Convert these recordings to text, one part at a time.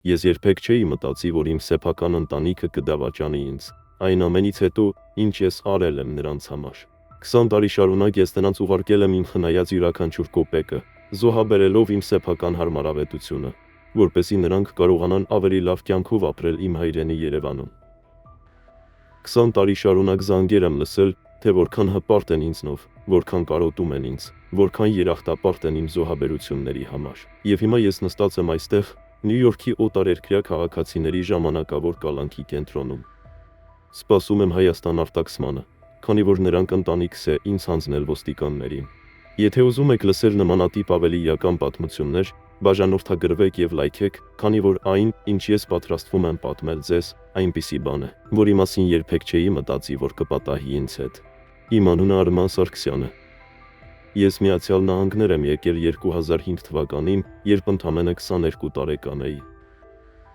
Ես երբեք չէի մտածի, որ իմ սեփական ընտանիքը կդավաճանի ինձ, այն ամենից հետո, ինչ ես արել եմ նրանց համար։ 20 տարի շարունակ ես նրանց ուղարկել եմ իմ խնայած յուրաքանչյուր կոպեկը, զոհաբերելով իմ սեփական հարմարավետությունը, որպեսզի նրանք կարողանան ավելի լավ կյանքով ապրել իմ հայրենի Երևանում։ 20 տարի շարունակ զանգեր եմ լսել, թե որքան հպարտ են ինձնով, որքան կարոտում են ինձ, որքան երախտապարտ են իմ զոհաբերությունների համար։ Եվ հիմա ես նստած եմ այստեղ, Նյու Յորքի օտարերկրյա քաղաքացիների ժամանակավոր կալանքի կենտրոնում։ Սպասում եմ Հայաստան արտաքսմանը, քանի որ նրանք ընտանիքս է ինձ հանձնել ոստիկաններին։ Եթե ուզում եք լսել նմանատիպ ավելի իրական պատմություններ, բաժանորդագրվեք եւ լայքեք, քանի որ այն, ինչ ես պատրաստվում եմ պատմել ձեզ, այնպիսի բան է, որի մասին երբեք չէի մտածի, որ կպատահի ինձ հետ։ Իմ անունը Արման Սարգսյան է։ Ես Միացյալ Նահանգներ եմ եկել 2005 թվականին, երբ ընդամենը 22 տարեկան էի։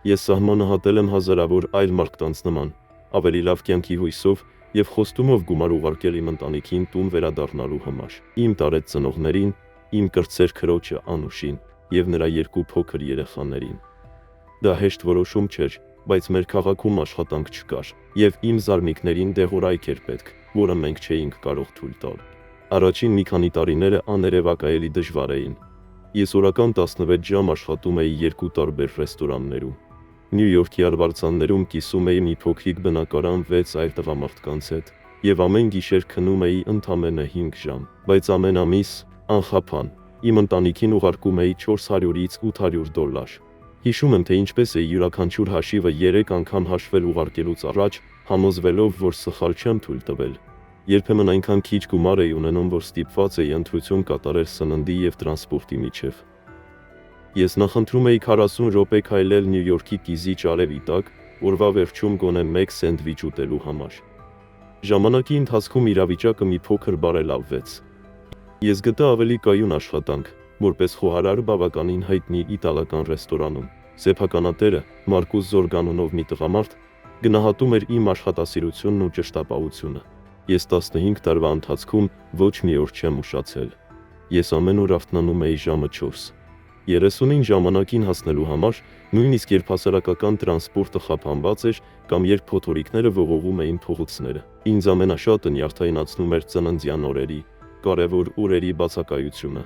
Ես սահմանը հատել եմ հազարավոր այլ մարդկանց նման, ավելի լավ կյանքի հույսով եւ խոստումով գումար ուղարկել իմ ընտանիքին տուն վերադառնալու համար, իմ տարեց ծնողներին, իմ կրտսեր քրոջը Անուշին եւ նրա 2 փոքր երեխաներին։ Դա հեշտ որոշում չէր, բայց մեր քաղաքում աշխատանք չկար, եւ իմ զարմիկներին դեղորայք էր պետք, որը մենք չէինք կարող թույլ տալ։ Առաջին մի քանի տարիները աներևակայելի դժվար էին։ Ես օրական 16 ժամ աշխատում էի 2 տարբեր ռեստորաններում։ Նյու Յորքի արվարձաններում կիսում էի մի փոքրիկ բնակարան 6 այլ տղամարդկանց հետ, եւ ամեն գիշեր քնում էի ընդամենը 5 ժամ, բայց ամեն ամիս, անխափան, իմ ընտանիքին ուղարկում էի $400-ից $800։ Հիշում եմ, թե ինչպես էի յուրաքանչյուր հաշիվը 3 անգամ հաշվել ուղարկելուց առաջ, համոզվելով, որ սխալ չեմ թույլ տվել։ Երբեմն այնքան քիչ գումար էի ունենում, որ ստիպված էի ընտրություն կատարել սննդի եւ տրանսպորտի միջև։ Ես նախընտրում էի 40 րոպե քայլել Նյու Յորքի կիզիչ արևի տակ, օրվա վերջում գոնե 1 սենդվիչ ուտելու համար։ Ժամանակի ընթացքում իրավիճակը մի փոքր բարելավվեց։ Ես գտա ավելի կայուն աշխատանք, որպես խոհարար բավականին հայտնի իտալական ռեստորանում։ Սեփականատերը, Մարկուս Զորգանոնով մի տղամարդ, գնահատում էր իմ աշխատասիրությունն ու ճշտապահությունը։ Ես 15 տարվա ընթացքում ոչ մի օր չեմ ուշացել։ Ես ամեն օր արթնանում էի ժամը 4։ 30-ին ժամանակին հասնելու համար, նույնիսկ երբ հասարակական տրանսպորտը խափանված էր կամ երբ փոթորիկները ողողում էին փողոցները, ինձ ամենաշատը նյարդայնացնում էր ծննդյան օրերի, կարևոր օրերի բացակայությունը։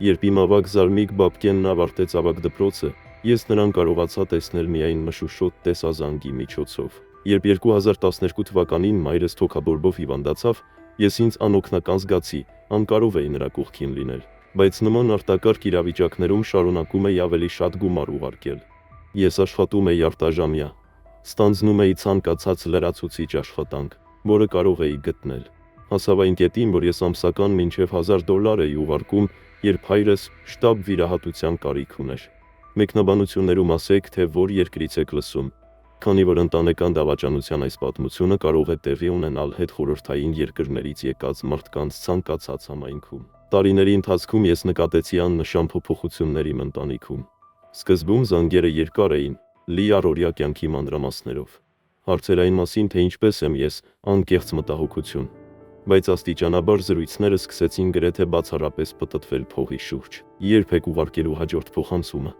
Երբ իմ ավագ զարմիկ Բաբկենն ավարտեց ավագ դպրոցը, ես նրան կարողացա տեսնել միայն մշուշոտ տեսազանգի միջոցով։ Երբ 2012 թվականին մայրս թոքաբորբով հիվանդացավ, ես ինձ անօգնական զգացի, անկարող էի նրա կողքին լինել, բայց նման արտակարգ իրավիճակներում շարունակում էի ավելի շատ գումար ուղարկել։ Ես աշխատում էի արտաժամյա, ստանձնում էի ցանկացած լրացուցիչ աշխատանք, որը կարող էի գտնել։ Հասավ այն կետին, որ ես ամսական մինչև $1000 էի ուղարկում, երբ հայրս շտապ վիրահատության կարիք ուներ։ Մեկնաբանություններում ասեք, թե որ երկրից եք լսում, քանի որ ընտանեկան դավաճանության այս պատմությունը կարող է տեղի ունենալ հետխորհրդային երկրներից եկած մարդկանց ցանկացած համայնքում։ Տարիների ընթացքում ես նկատեցի աննշան փոփոխություններ իմ ընտանիքում։ Սկզբում զանգերը երկար էին, լի առօրյա կյանքի մանրամասներով։ Հարցեր այն մասին, թե ինչպես եմ ես, անկեղծ մտահոգություն։ Բայց աստիճանաբար զրույցները սկսեցին գրեթե բացառապես պտտվել փողի շուրջ։ Երբ եք ուղարկելու հաջորդ փոխանցումը։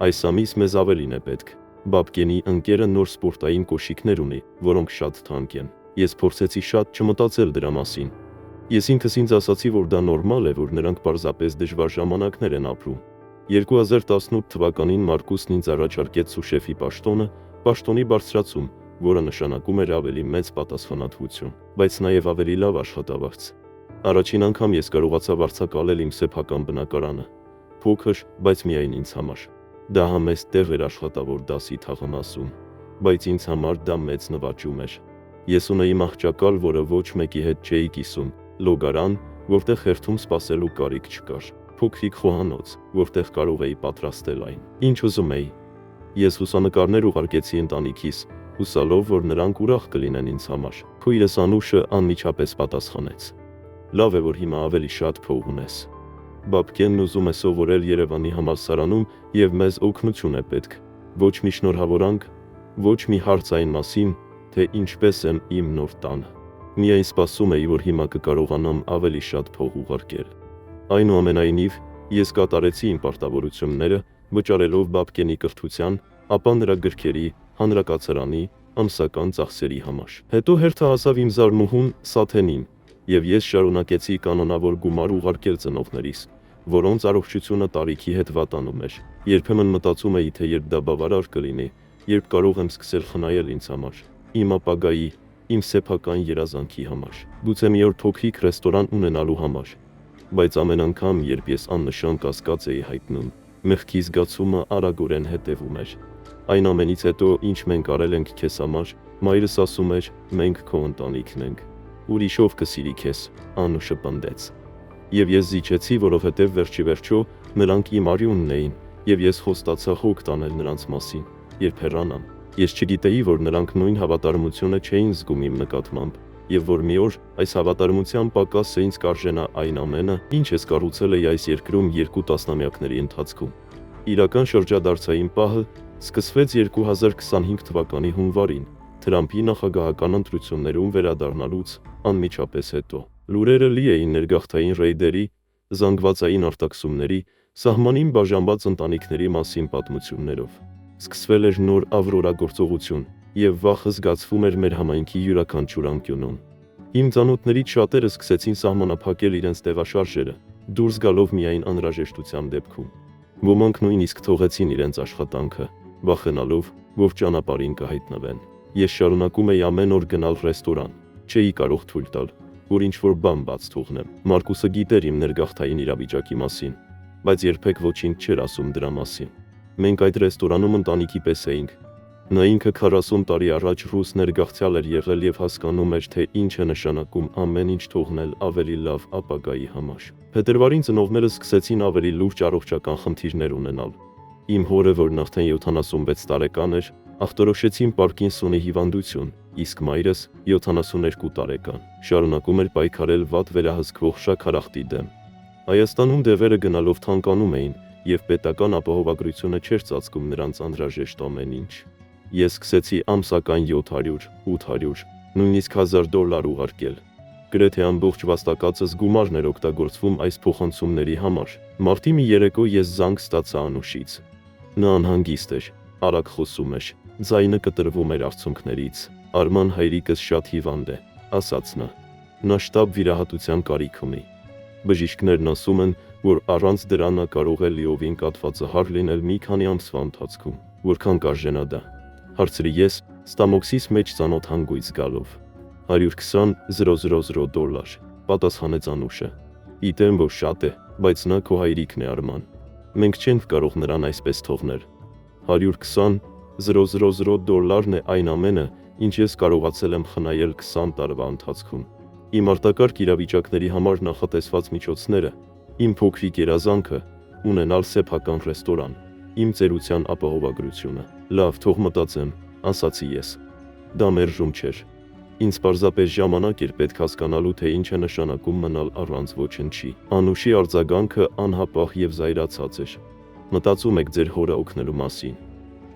Այս ամիս մեզ ավելին է պետք։ Բաբկենի ընկերը նոր սպորտային կոշիկներ ունի, որոնք շատ թանկ են։ Ես փորձեցի շատ չմտածել դրա մասին։ Ես ինքս ինձ ասացի, որ դա նորմալ է, որ նրանք պարզապես դժվար ժամանակներ են ապրում։ 2018 թվականին Մարկուսն ինձ առաջարկեց սուշեֆի պաշտոնի բարձրացում, որը նշանակում էր ավելի մեծ պատասխանատվություն, բայց նաև ավելի լավ աշխատավարձ։ Առաջին անգամ ես կարողացա վարձակալել իմ սեփական բնակարանը։ Փոքր, բայց միայն ինձ համար։ Դա համեստ տեղ էր աշխատավոր դասի թաղամասում, բայց ինձ համար դա մեծ նվաճում էր։ Ես ունեի աղջակալ, որը ոչ մեկի հետ չէի կիսում, լոգարան, որտեղ հերթում սպասելու կարիք չկար, փոքրիկ խոհանոց, որտեղ կարող էի պատրաստել այն, ինչ ուզում էի։ Ես լուսանկարներ ուղարկեցի ընտանիքիս, հուսալով, որ նրանք ուրախ կլինեն ինձ համար։ Քույրս Անուշը անմիջապես պատասխանեց. Լավ է, որ հիմա ավելի շատ փող ունես։ Բաբկենն ուզում է սովորել Երևանի համալսարանում եւ մեզ օգնություն է պետք։ Ոչ մի շնորհավորանք, ոչ մի հարց այն մասին, թե ինչպես եմ իմ նոր տանը։ Միայն սպասում էի, որ հիմա կկարողանամ ավելի շատ փող ուղարկել։ Այնուամենայնիվ, ես կատարեցի իմ պարտավորությունները, վճարելով Բաբկենի կրթության, ապա նրա գրքերի, հանրակացարանի, ամսական ծախսերի համար։ Հետո հերթը հասավ իմ զարմուհուն Սաթենին, եւ ես շարունակեցի կանոնավոր գումար ուղարկել ծնողներիս, որոնց առողջությունը տարիքի հետ վատանում էր։ Երբեմն մտածում էի, թե երբ դա բավարար կլինի, երբ կարող եմ սկսել խնայել ինձ համար, իմ ապագայի, իմ սեփական երազանքի համար, գուցե մի օր փոքրիկ ռեստորան ունենալու համար։ Բայց ամեն անգամ, երբ ես աննշան կասկած էի հայտնում, մեղքի զգացումը արագորեն հետևում էր։ Այն ամենից հետո, ինչ մենք արել ենք քեզ համար, մայրս ասում էր, մենք քո ընտանիքն ենք։ Ուրիշով կսիրի քեզ, Անուշը պնդեց։ Եվ ես զիջեցի, որովհետև վերջիվերջո նրանք իմ արյունն էին, եւ ես խոստացա հոգ տանել նրանց մասին, երբ հեռանամ։ Ես չգիտեի, որ նրանք նույն հավատարմությունը չէին զգում իմ նկատմամբ, եւ որ մի օր այս հավատարմության պակասը ինձ կարժենա այն ամենը, ինչ ես կառուցել էի այս երկրում 2 տասնամյակների ընթացքում։ Իրական շրջադարձային պահը սկսվեց 2025 թվականի հունվարին, Թրամփի նախագահական ընտրություններում վերադառնալուց անմիջապես հետո։ Լուրերը լի էին ներգաղթային ռեյդերի, զանգվածային արտաքսումների, սահմանին բաժանված ընտանիքների մասին պատմություններով։ Սկսվել էր նոր ավրորագործողություն, եւ վախը զգացվում էր մեր համայնքի յուրաքանչյուր անկյունում։ Իմ ծանոթներից շատերը սկսեցին սահմանափակել իրենց տեղաշարժերը, դուրս գալով միայն անհրաժեշտության դեպքում։ Ոմանք նույնիսկ թողեցին իրենց աշխատանքը, վախենալով, որ ճանապարհին կհայտնվեն։ Ես շարունակում էի ամեն օր գնալ ռեստորան, չէի կարող թույլ տալ, որ ինչ-որ բան բաց թողնեմ։ Մարկուսը գիտեր իմ ներգաղթային իրավիճակի մասին, բայց երբեք ոչինչ չէր ասում դրա մասին։ Մենք այդ ռեստորանում ընտանիքի պես էինք։ Նա ինքը 40 տարի առաջ ռուս ներգաղթյալ էր եղել եւ հասկանում էր, թե ինչ է նշանակում ամեն ինչ թողնել ավելի լավ ապագայի համար։ Փետրվարին ծնողներս սկսեցին ավելի լուրջ առողջական խնդիրներ ունենալ։ Իմ հորը, որն արդեն 76 տարեկան էր, ախտորոշեցին Պարկինսոնի հիվանդություն, իսկ մայրս 72 տարեկան շարունակում էր պայքարել վատ վերահսկվող շաքարախտի դեմ։ Հայաստանում դևերը գնալով թանկանում էին, եւ պետական ապահովագրությունը չէր ծածկում նրանց անհրաժեշտ ամեն ինչ։ Ես սկսեցի ամսական 700, 800, նույնիսկ $1000 ուղարկել։ Գրեթե ամբողջ վաստակածս գումարն էր օգտագործվում այս փոխանցումների համար։ Մարտի մի երեկո ես զանգ ստացա Անուշից։ Նա անհանգիստ էր, արագ խոսում էր, ձայնը կտրվում էր արցունքներից։ Արման հայրիկս շատ հիվանդ է, ասաց նա։ Նա շտապ վիրահատության կարիք ունի։ Բժիշկներն ասում են, որ առանց դրա նա կարող է լիովին կաթվածահար լինել մի քանի ամսվա ընթացքում։ Որքան կարժենա դա, հարցրի ես, ստամոքսիս մեջ ծանոթ հանգույց գալով։ $120,000, պատասխանեց Անուշը։ Գիտեմ, որ շատ է, բայց նա քո հայրիկն է, Արման։ Մենք չենք կարող նրան այսպես թողնել։ $120,000 է այն ամենը, ինչ ես կարողացել եմ խնայել 20 տարվա ընթացքում։ Իմ արտակարգ իրավիճակների համար նախատեսված միջոցները, իմ փոքրիկ երազանքը, ունենալ սեփական ռեստորան, իմ ծերության ապահովագրությունը։ Լավ, թող մտածեմ, ասացի ես։ Դա մերժում չէր։ Ինձ պարզապես ժամանակ էր պետք հասկանալու, թե ինչ է նշանակում մնալ առանց ոչնչի։ Անուշի արձագանքը անհապաղ եւ զայրացած էր։ Մտածում եք ձեր հորը օգնելու մասին։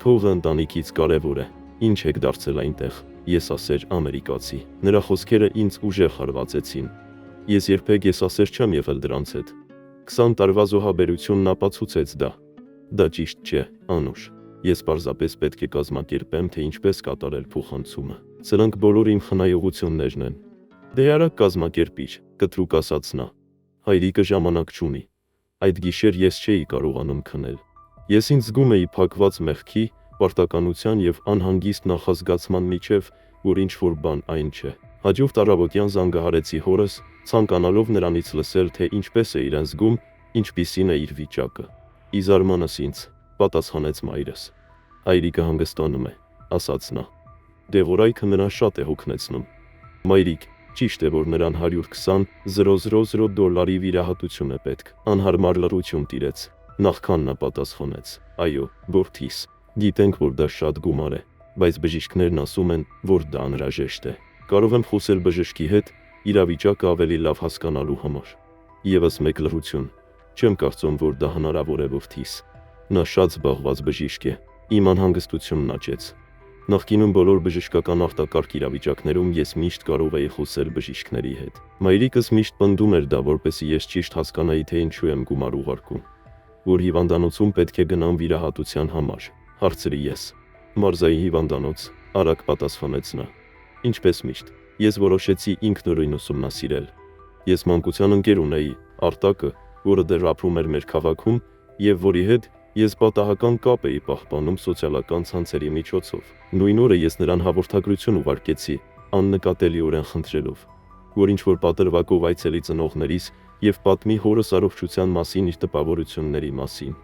Փողը ընտանիքից կարևոր է։ Ինչ եք դարձել այնտեղ, ես ասեր ամերիկացի։ Նրա խոսքերը ինձ ուժեղ հարվածեցին։ Ես երբեք եսասեր չեմ եղել դրանց հետ։ 20 տարվա զոհաբերությունն ապացուցեց դա։ Դա ճիշտ չէ, Անուշ։ Ես պարզապես պետք է կազմակերպեմ, թե ինչպես կատարել փոխանցումը։ Սրանք բոլոր իմ խնայողություններն են։ Դե արագ կազմակերպիր, կտրուկ ասաց նա։ Հայրիկը ժամանակ չունի։ Այդ գիշեր ես չէի կարողանում քնել։ Ես ինձ զգում էի փակված մեղքի, պարտականության եւ անհանգիստ նախազգացման միջև, որ ինչ-որ բան այն չէ։ Հաջորդ առավոտյան զանգահարեցի հորս, ցանկանալով նրանից լսել, թե ինչպես է իրեն զգում, ինչպիսին է իր վիճակը։ Ի զարմանս ինձ, պատասխանեց մայրս։ Հայրիկը հանգստանում է, ասաց նա։ Դե որ այքը նրան շատ է հոգնեցնում։ Մայրիկ, ճիշտ է, որ նրան $120,000 վիրահատություն է պետք։ Անհարմար լռություն տիրեց։ Նախքան նա պատասխանեց. Այո, որդիս, գիտենք, որ դա շատ գումար է, բայց բժիշկներն ասում են, որ դա անհրաժեշտ է։ Կարող եմ խոսել բժշկի հետ, իրավիճակը ավելի լավ հասկանալու համար։ Եվս մեկ լռություն։ Չեմ կարծում, որ դա հնարավոր է, որդիս։ Նա շատ զբաղված բժիշկ է։ Իմ անհանգստությունն աճեց։ Նախկինում բոլոր բժշկական արտակարգ իրավիճակներում ես միշտ կարող էի խոսել բժիշկների հետ։ Մայրիկս միշտ պնդում էր դա, որպեսզի ես ճիշտ հասկանայի, թե ինչու եմ գումար ուղարկում։ Որ հիվանդանոցում պետք է գնամ վիրահատության համար։ Հարցրի ես։ Մարզայի հիվանդանոց, արագ պատասխանեց նա։ Ինչպես միշտ, ես որոշեցի ինքնուրույն ուսումնասիրել։ Ես մանկության ընկեր ունեի, Արտակը, որը դեռ ապրում էր մեր քաղաքում, եւ որի հետ ես պատահական կապ էի պահպանում սոցիալական ցանցերի միջոցով։ Նույն օրը ես նրան հաղորդագրություն ուղարկեցի, աննկատելիորեն խնդրելով, որ ինչ-որ պատրվակով այցելի ծնողներիս եւ պատմի հորս առողջության մասին իր տպավորությունների մասին։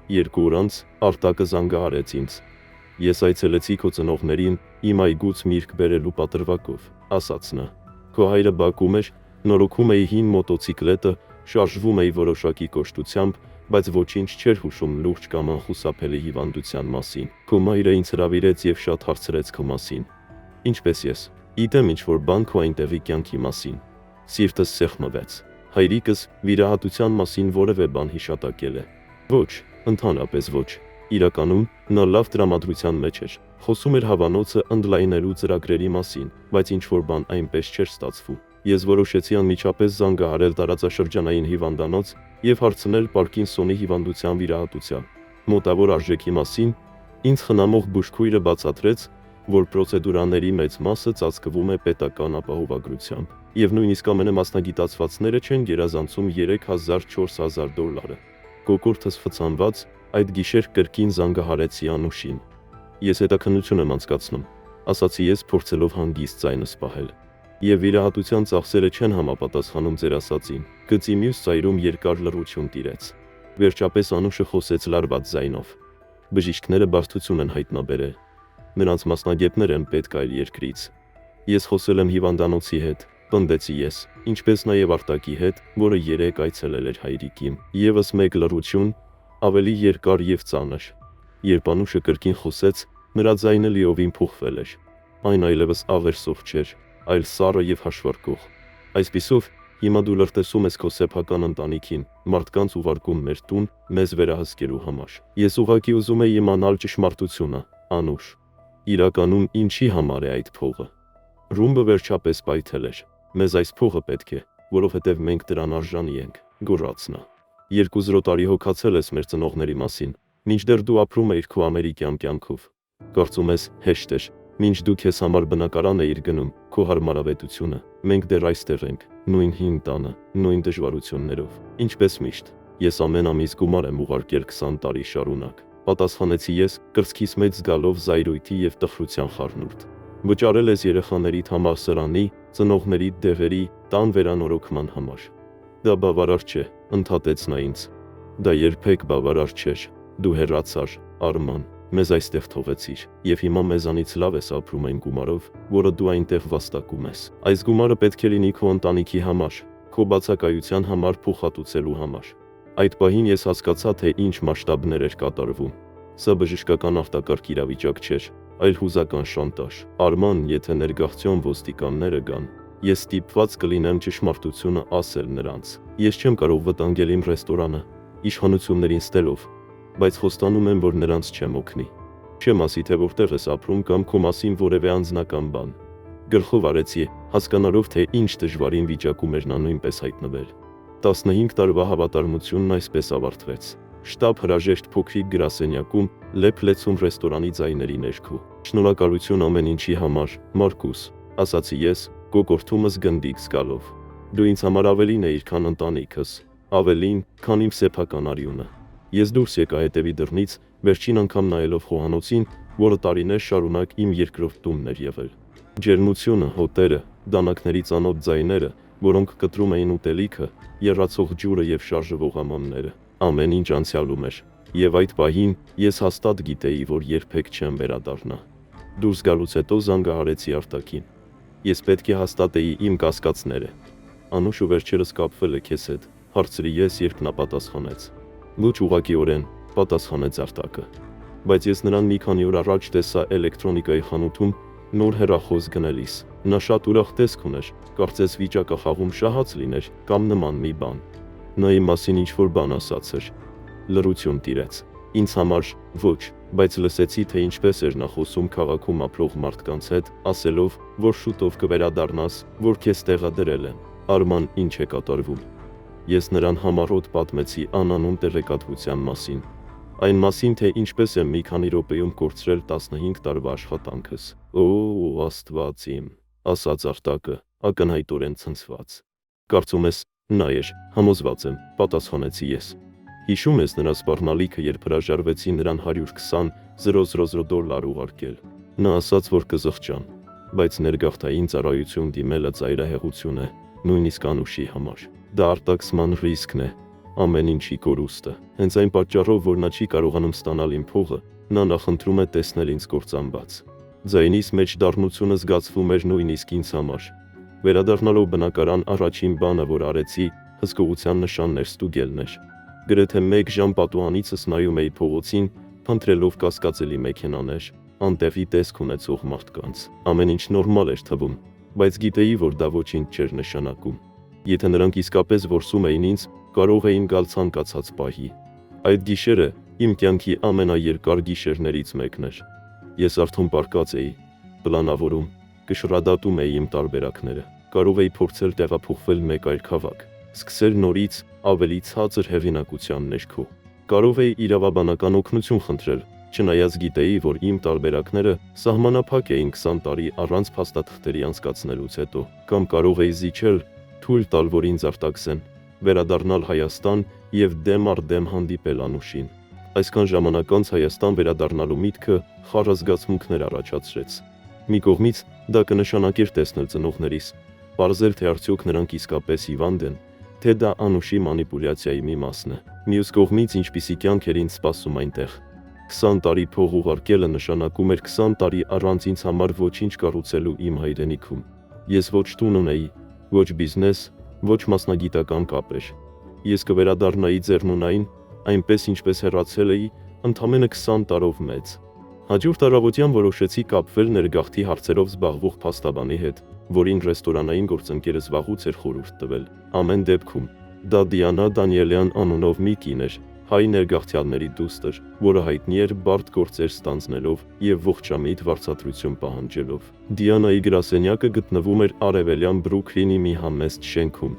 2 օր անց Արտակը զանգահարեց ինձ։ Ես այցելեցի քո ծնողներին իմ այգուց միրգ բերելու պատրվակով, ասաց նա։ Քո հայրը բակում էր, նորոգում էի հին մոտոցիկլետը, շարժվում էի որոշակի կոշտությամբ, բայց ոչինչ չէր հուշում լուրջ կամ անխուսափելի հիվանդության մասին։ Քո մայրը ինձ հրավիրեց եւ շատ հարցրեց քո մասին։ Ինչպես ես, գիտեմ ինչ-որ բան քո այնտեղի կյանքի մասին։ Սիրտս սեղմվեց։ Հայրիկս վիրահատության մասին որևէ բան հիշատակել է։ Ոչ, ընդհանրապես ոչ։ Իրականում նա լավ տրամադրության մեջ էր։ Խոսում էր հավանոցը ընդլայնելու ծրագրերի մասին, բայց ինչ-որ բան այնպես չէր ստացվում։ Ես որոշեցի անմիջապես զանգահարել տարածաշրջանային հիվանդանոց եւ հարցնել Պարկինսոնի հիվանդության վիրահատության մոտավոր արժեքի մասին։ Ինձ խնամող բուժքույրը բացատրեց, որ պրոցեդուրաների մեծ մասը ծածկվում է պետական ապահովագրությամբ, եւ նույնիսկ ամենամասնագիտացվածները չեն գերազանցում $3,000-4,000։ Կոկորդս ֆցանված, այդ գիշեր կրկին զանգահարեցի Անուշին։ Ես հետաքննություն եմ անցկացնում, ասացի ես, փորձելով հանգիստ ձայնս պահել։ Եվ վիրահատության ծախսերը չեն համապատասխանում ձեր ասածին։ Գծի մյուս ծայրում երկար լռություն տիրեց։ Վերջապես Անուշը խոսեց լարված ձայնով։ Բժիշկները բարդություն են հայտնաբերել։ Նրանց մասնագետներ են պետք այլ երկրից։ Ես խոսել եմ հիվանդանոցի հետ, պնդեցի ես, ինչպես նաև Արտակի հետ, որը 3 այցելել էր հայրիկին։ Եվս մեկ լռություն, ավելի երկար եւ ծանր։ Երբ Անուշը կրկին խոսեց, նրա ձայնը լիովին փոխվել էր։ Այն այլևս աղերսով չէր, այլ սառը եւ հաշվարկող։ Այսպիսով, հիմա դու լրտեսում ես քո սեփական ընտանիքին, մարդկանց ուղարկում մեր տուն, մեզ վերահսկելու համար։ Ես ուղղակի ուզում եի իմանալ ճշմարտությունը, Անուշ։ Իրականում ինչի համար է այդ փողը։ Ռումբը վերջապես պայթել էր։ Մեզ այս փողը պետք է, որովհետև մենք դրան արժանի ենք, գոռաց նա։ 2 տարի հոգացել ես մեր ծնողների մասին, մինչդեռ դու ապրում էիր քո ամերիկյան կյանքով։ Կարծում ես հեշտ էր, մինչ դու քեզ համար բնակարան էիր գնում, քո հարմարավետությունը, մենք դեռ այստեղ ենք, նույն հին տանը, նույն դժվարություններով։ Ինչպես միշտ, ես ամեն ամիս գումար եմ ուղարկել 20 տարի շարունակ, պատասխանեցի ես, կրծքիս մեջ զգալով զայրույթի եւ տխրության խառնուրդ։ Վճարել ես երեխաներիդ համալսարանի, ծնողների դեղերի, տան վերանորոգման համար։ Դա բավարար չէ, ընդհատեց նա ինձ։ Դա երբեք բավարար չէր, դու հեռացար, Արման, մեզ այստեղ թողեցիր, եւ հիմա մեզանից լավ ես ապրում այն գումարով, որը դու այնտեղ վաստակում ես։ Այս գումարը պետք է լինի քո ընտանիքի համար, քո բացակայության համար փոխհատուցելու համար։ Այդ պահին ես հասկացա, թե ինչ մասշտաբներ էր կատարվում։ Սա բժշկական արտակարգ իրավիճակ չէր, այլ հուզական շանտաժ։ Արման, եթե ներգաղթյոն ոստիկանները գան, ես ստիպված կլինեմ ճշմարտությունը ասել նրանց։ Ես չեմ կարող վտանգել իմ ռեստորանը, իշխանություններին ստելով, բայց խոստանում եմ, որ նրանց չեմ օգնի։ Չեմ ասի, թե որտեղ ես ապրում կամ քո մասին որևէ անձնական բան։ Գլխով արեցի, հասկանալով, թե ինչ դժվարին վիճակում էր նա նույնպես հայտնվել։ 15 տարվա հավատարմությունն այսպես ավարտվեց։ Շտաբ հրաժեշտ փոքրիկ գրասենյակում, լեփ-լեցուն ռեստորանի ձայների ներքո։ Շնորհակալություն ամեն ինչի համար, Մարկուս, ասացի ես, կոկորդումս գնդիկ զգալով։ Դու ինձ համար ավելին էիր, քան ընտանիքս, ավելին, քան իմ սեփական արյունը։ Ես դուրս եկա հետևի դռնից, վերջին անգամ նայելով խոհանոցին, որը տարիներ շարունակ իմ երկրորդ տունն էր եղել։ Ջերմությունը, հոտերը, դանակների ծանոթ ձայները, որոնք կտրում էին ուտելիքը, եռացող ջուրը եւ շարժվող ամանները, ամեն ինչ անցյալում էր, եւ այդ պահին ես հաստատ գիտեի, որ երբեք չեմ վերադառնա։ Դուրս գալուց հետո զանգահարեցի Արտակին։ Ես պետք է հաստատեի իմ կասկածները։ Անուշը վերջերս կապվել է քեզ հետ, հարցրի ես, երբ նա պատասխանեց։ Ոչ ուղղակիորեն, պատասխանեց Արտակը։ Բայց ես նրան մի քանի օր առաջ տեսա էլեկտրոնիկայի խանութում նոր հեռախոս գնելիս։ Նա շատ ուրախ տեսք ուներ, կարծես վիճակը խաղում շահած լիներ կամ նման մի բան։ Նա իմ մասին ինչ-որ բան ասաց էր։ Լռություն տիրեց։ Ինձ համար ոչ, բայց լսեցի, թե ինչպես էր նա խոսում քաղաքում ապրող մարդկանց հետ, ասելով, որ շուտով կվերադառնաս, որ քեզ տեղադրել են։ Արման, ինչ է կատարվում։ Ես նրան համառոտ պատմեցի անանուն տեղեկատվության մասին։ Այն մասին, թե ինչպես եմ մի քանի րոպեում կորցրել 15 տարվա աշխատանքս։ Օ, Աստված իմ, ասաց Արտակը, ակնհայտորեն ցնցված։ Կարծում ես, նա էր, համոզված եմ, պատասխանեցի ես։ Հիշում ես նրա սպառնալիքը, երբ հրաժարվեցի նրան $120,000 ուղարկել։ Նա ասաց, որ կզղջան, բայց ներգաղթային ծառայություն դիմելը ծայրահեղություն է, նույնիսկ Անուշի համար։ Դա արտաքսման ռիսկն է, ամեն ինչի կորուստը։ Հենց այն պատճառով, որ նա չի կարողանում ստանալ իմ փողը, նա նախընտրում է տեսնել ինձ կործանված։ Ձայնիս մեջ դառնությունը զգացվում էր նույնիսկ ինձ համար։ Վերադառնալով բնակարան, առաջին բանը, որ արեցի, հսկողության նշաններ ստուգելն էր։ Գրեթե 1 ժամ պատուհանիցս նայում էի փողոցին, փնտրելով կասկածելի մեքենաներ, անտեղի տեսք ունեցող մարդկանց։ Ամեն ինչ նորմալ էր թվում, բայց գիտեի, որ դա ոչինչ չէր նշանակում։ Եթե նրանք իսկապես որսում էին ինձ, կարող էին գալ ցանկացած պահի։ Այդ գիշերը իմ կյանքի ամենաերկար գիշերներից մեկն էր։ Ես արթուն պառկած էի, պլանավորում, կշռադատում էի իմ տարբերակները։ Կարող էի փորձել տեղափոխվել մեկ այլ քաղաք, սկսել նորից, ավելի ցածր հեղինակության ներքո։ Կարող էի իրավաբանական օգնություն խնդրել, չնայած գիտեի, որ իմ տարբերակները սահմանափակ էին 20 տարի առանց փաստաթղթերի անցկացնելուց հետո, կամ կարող էի զիջել, թույլ տալ, որ ինձ արտաքսեն, վերադառնալ Հայաստան և դեմ առ դեմ հանդիպել Անուշին։ Այսքան ժամանակ անց Հայաստան վերադառնալու միտքը խառը զգացմունքներ առաջացրեց։ Մի կողմից դա կնշանակեր տեսնել ծնողներիս, պարզել, թե արդյոք նրանք իսկապես հիվանդ են, թե դա Անուշի մանիպուլյացիայի մի մասն է։ Մյուս կողմից ինչպիսի կյանք էր ինձ սպասում այնտեղ։ 20 տարի փող ուղարկելը նշանակում էր 20 տարի առանց ինձ համար ոչինչ կառուցելու իմ հայրենիքում։ Ես ոչ տուն ունեի, ոչ բիզնես, ոչ մասնագիտական կապեր։ Ես կվերադառնայի Ձեռնունայն, այնպես ինչպես հեռացել էի, ընդամենը 20 տարով մեծ։ Հաջորդ առավոտյան որոշեցի կապվել ներգաղթի հարցերով զբաղվող փաստաբանի հետ, որին ռեստորանային գործընկերս վաղուց էր խորհուրդ տվել։ Ամեն դեպքում, դա Դիանա Դանիելյան անունով մի կին էր, հայ ներգաղթյալների դուստր, որը հայտնի էր բարդ գործեր ստանձնելով և ողջամիտ վարձատրություն պահանջելով։ Դիանայի գրասենյակը գտնվում էր արևելյան Բրուքլինի մի համեստ շենքում։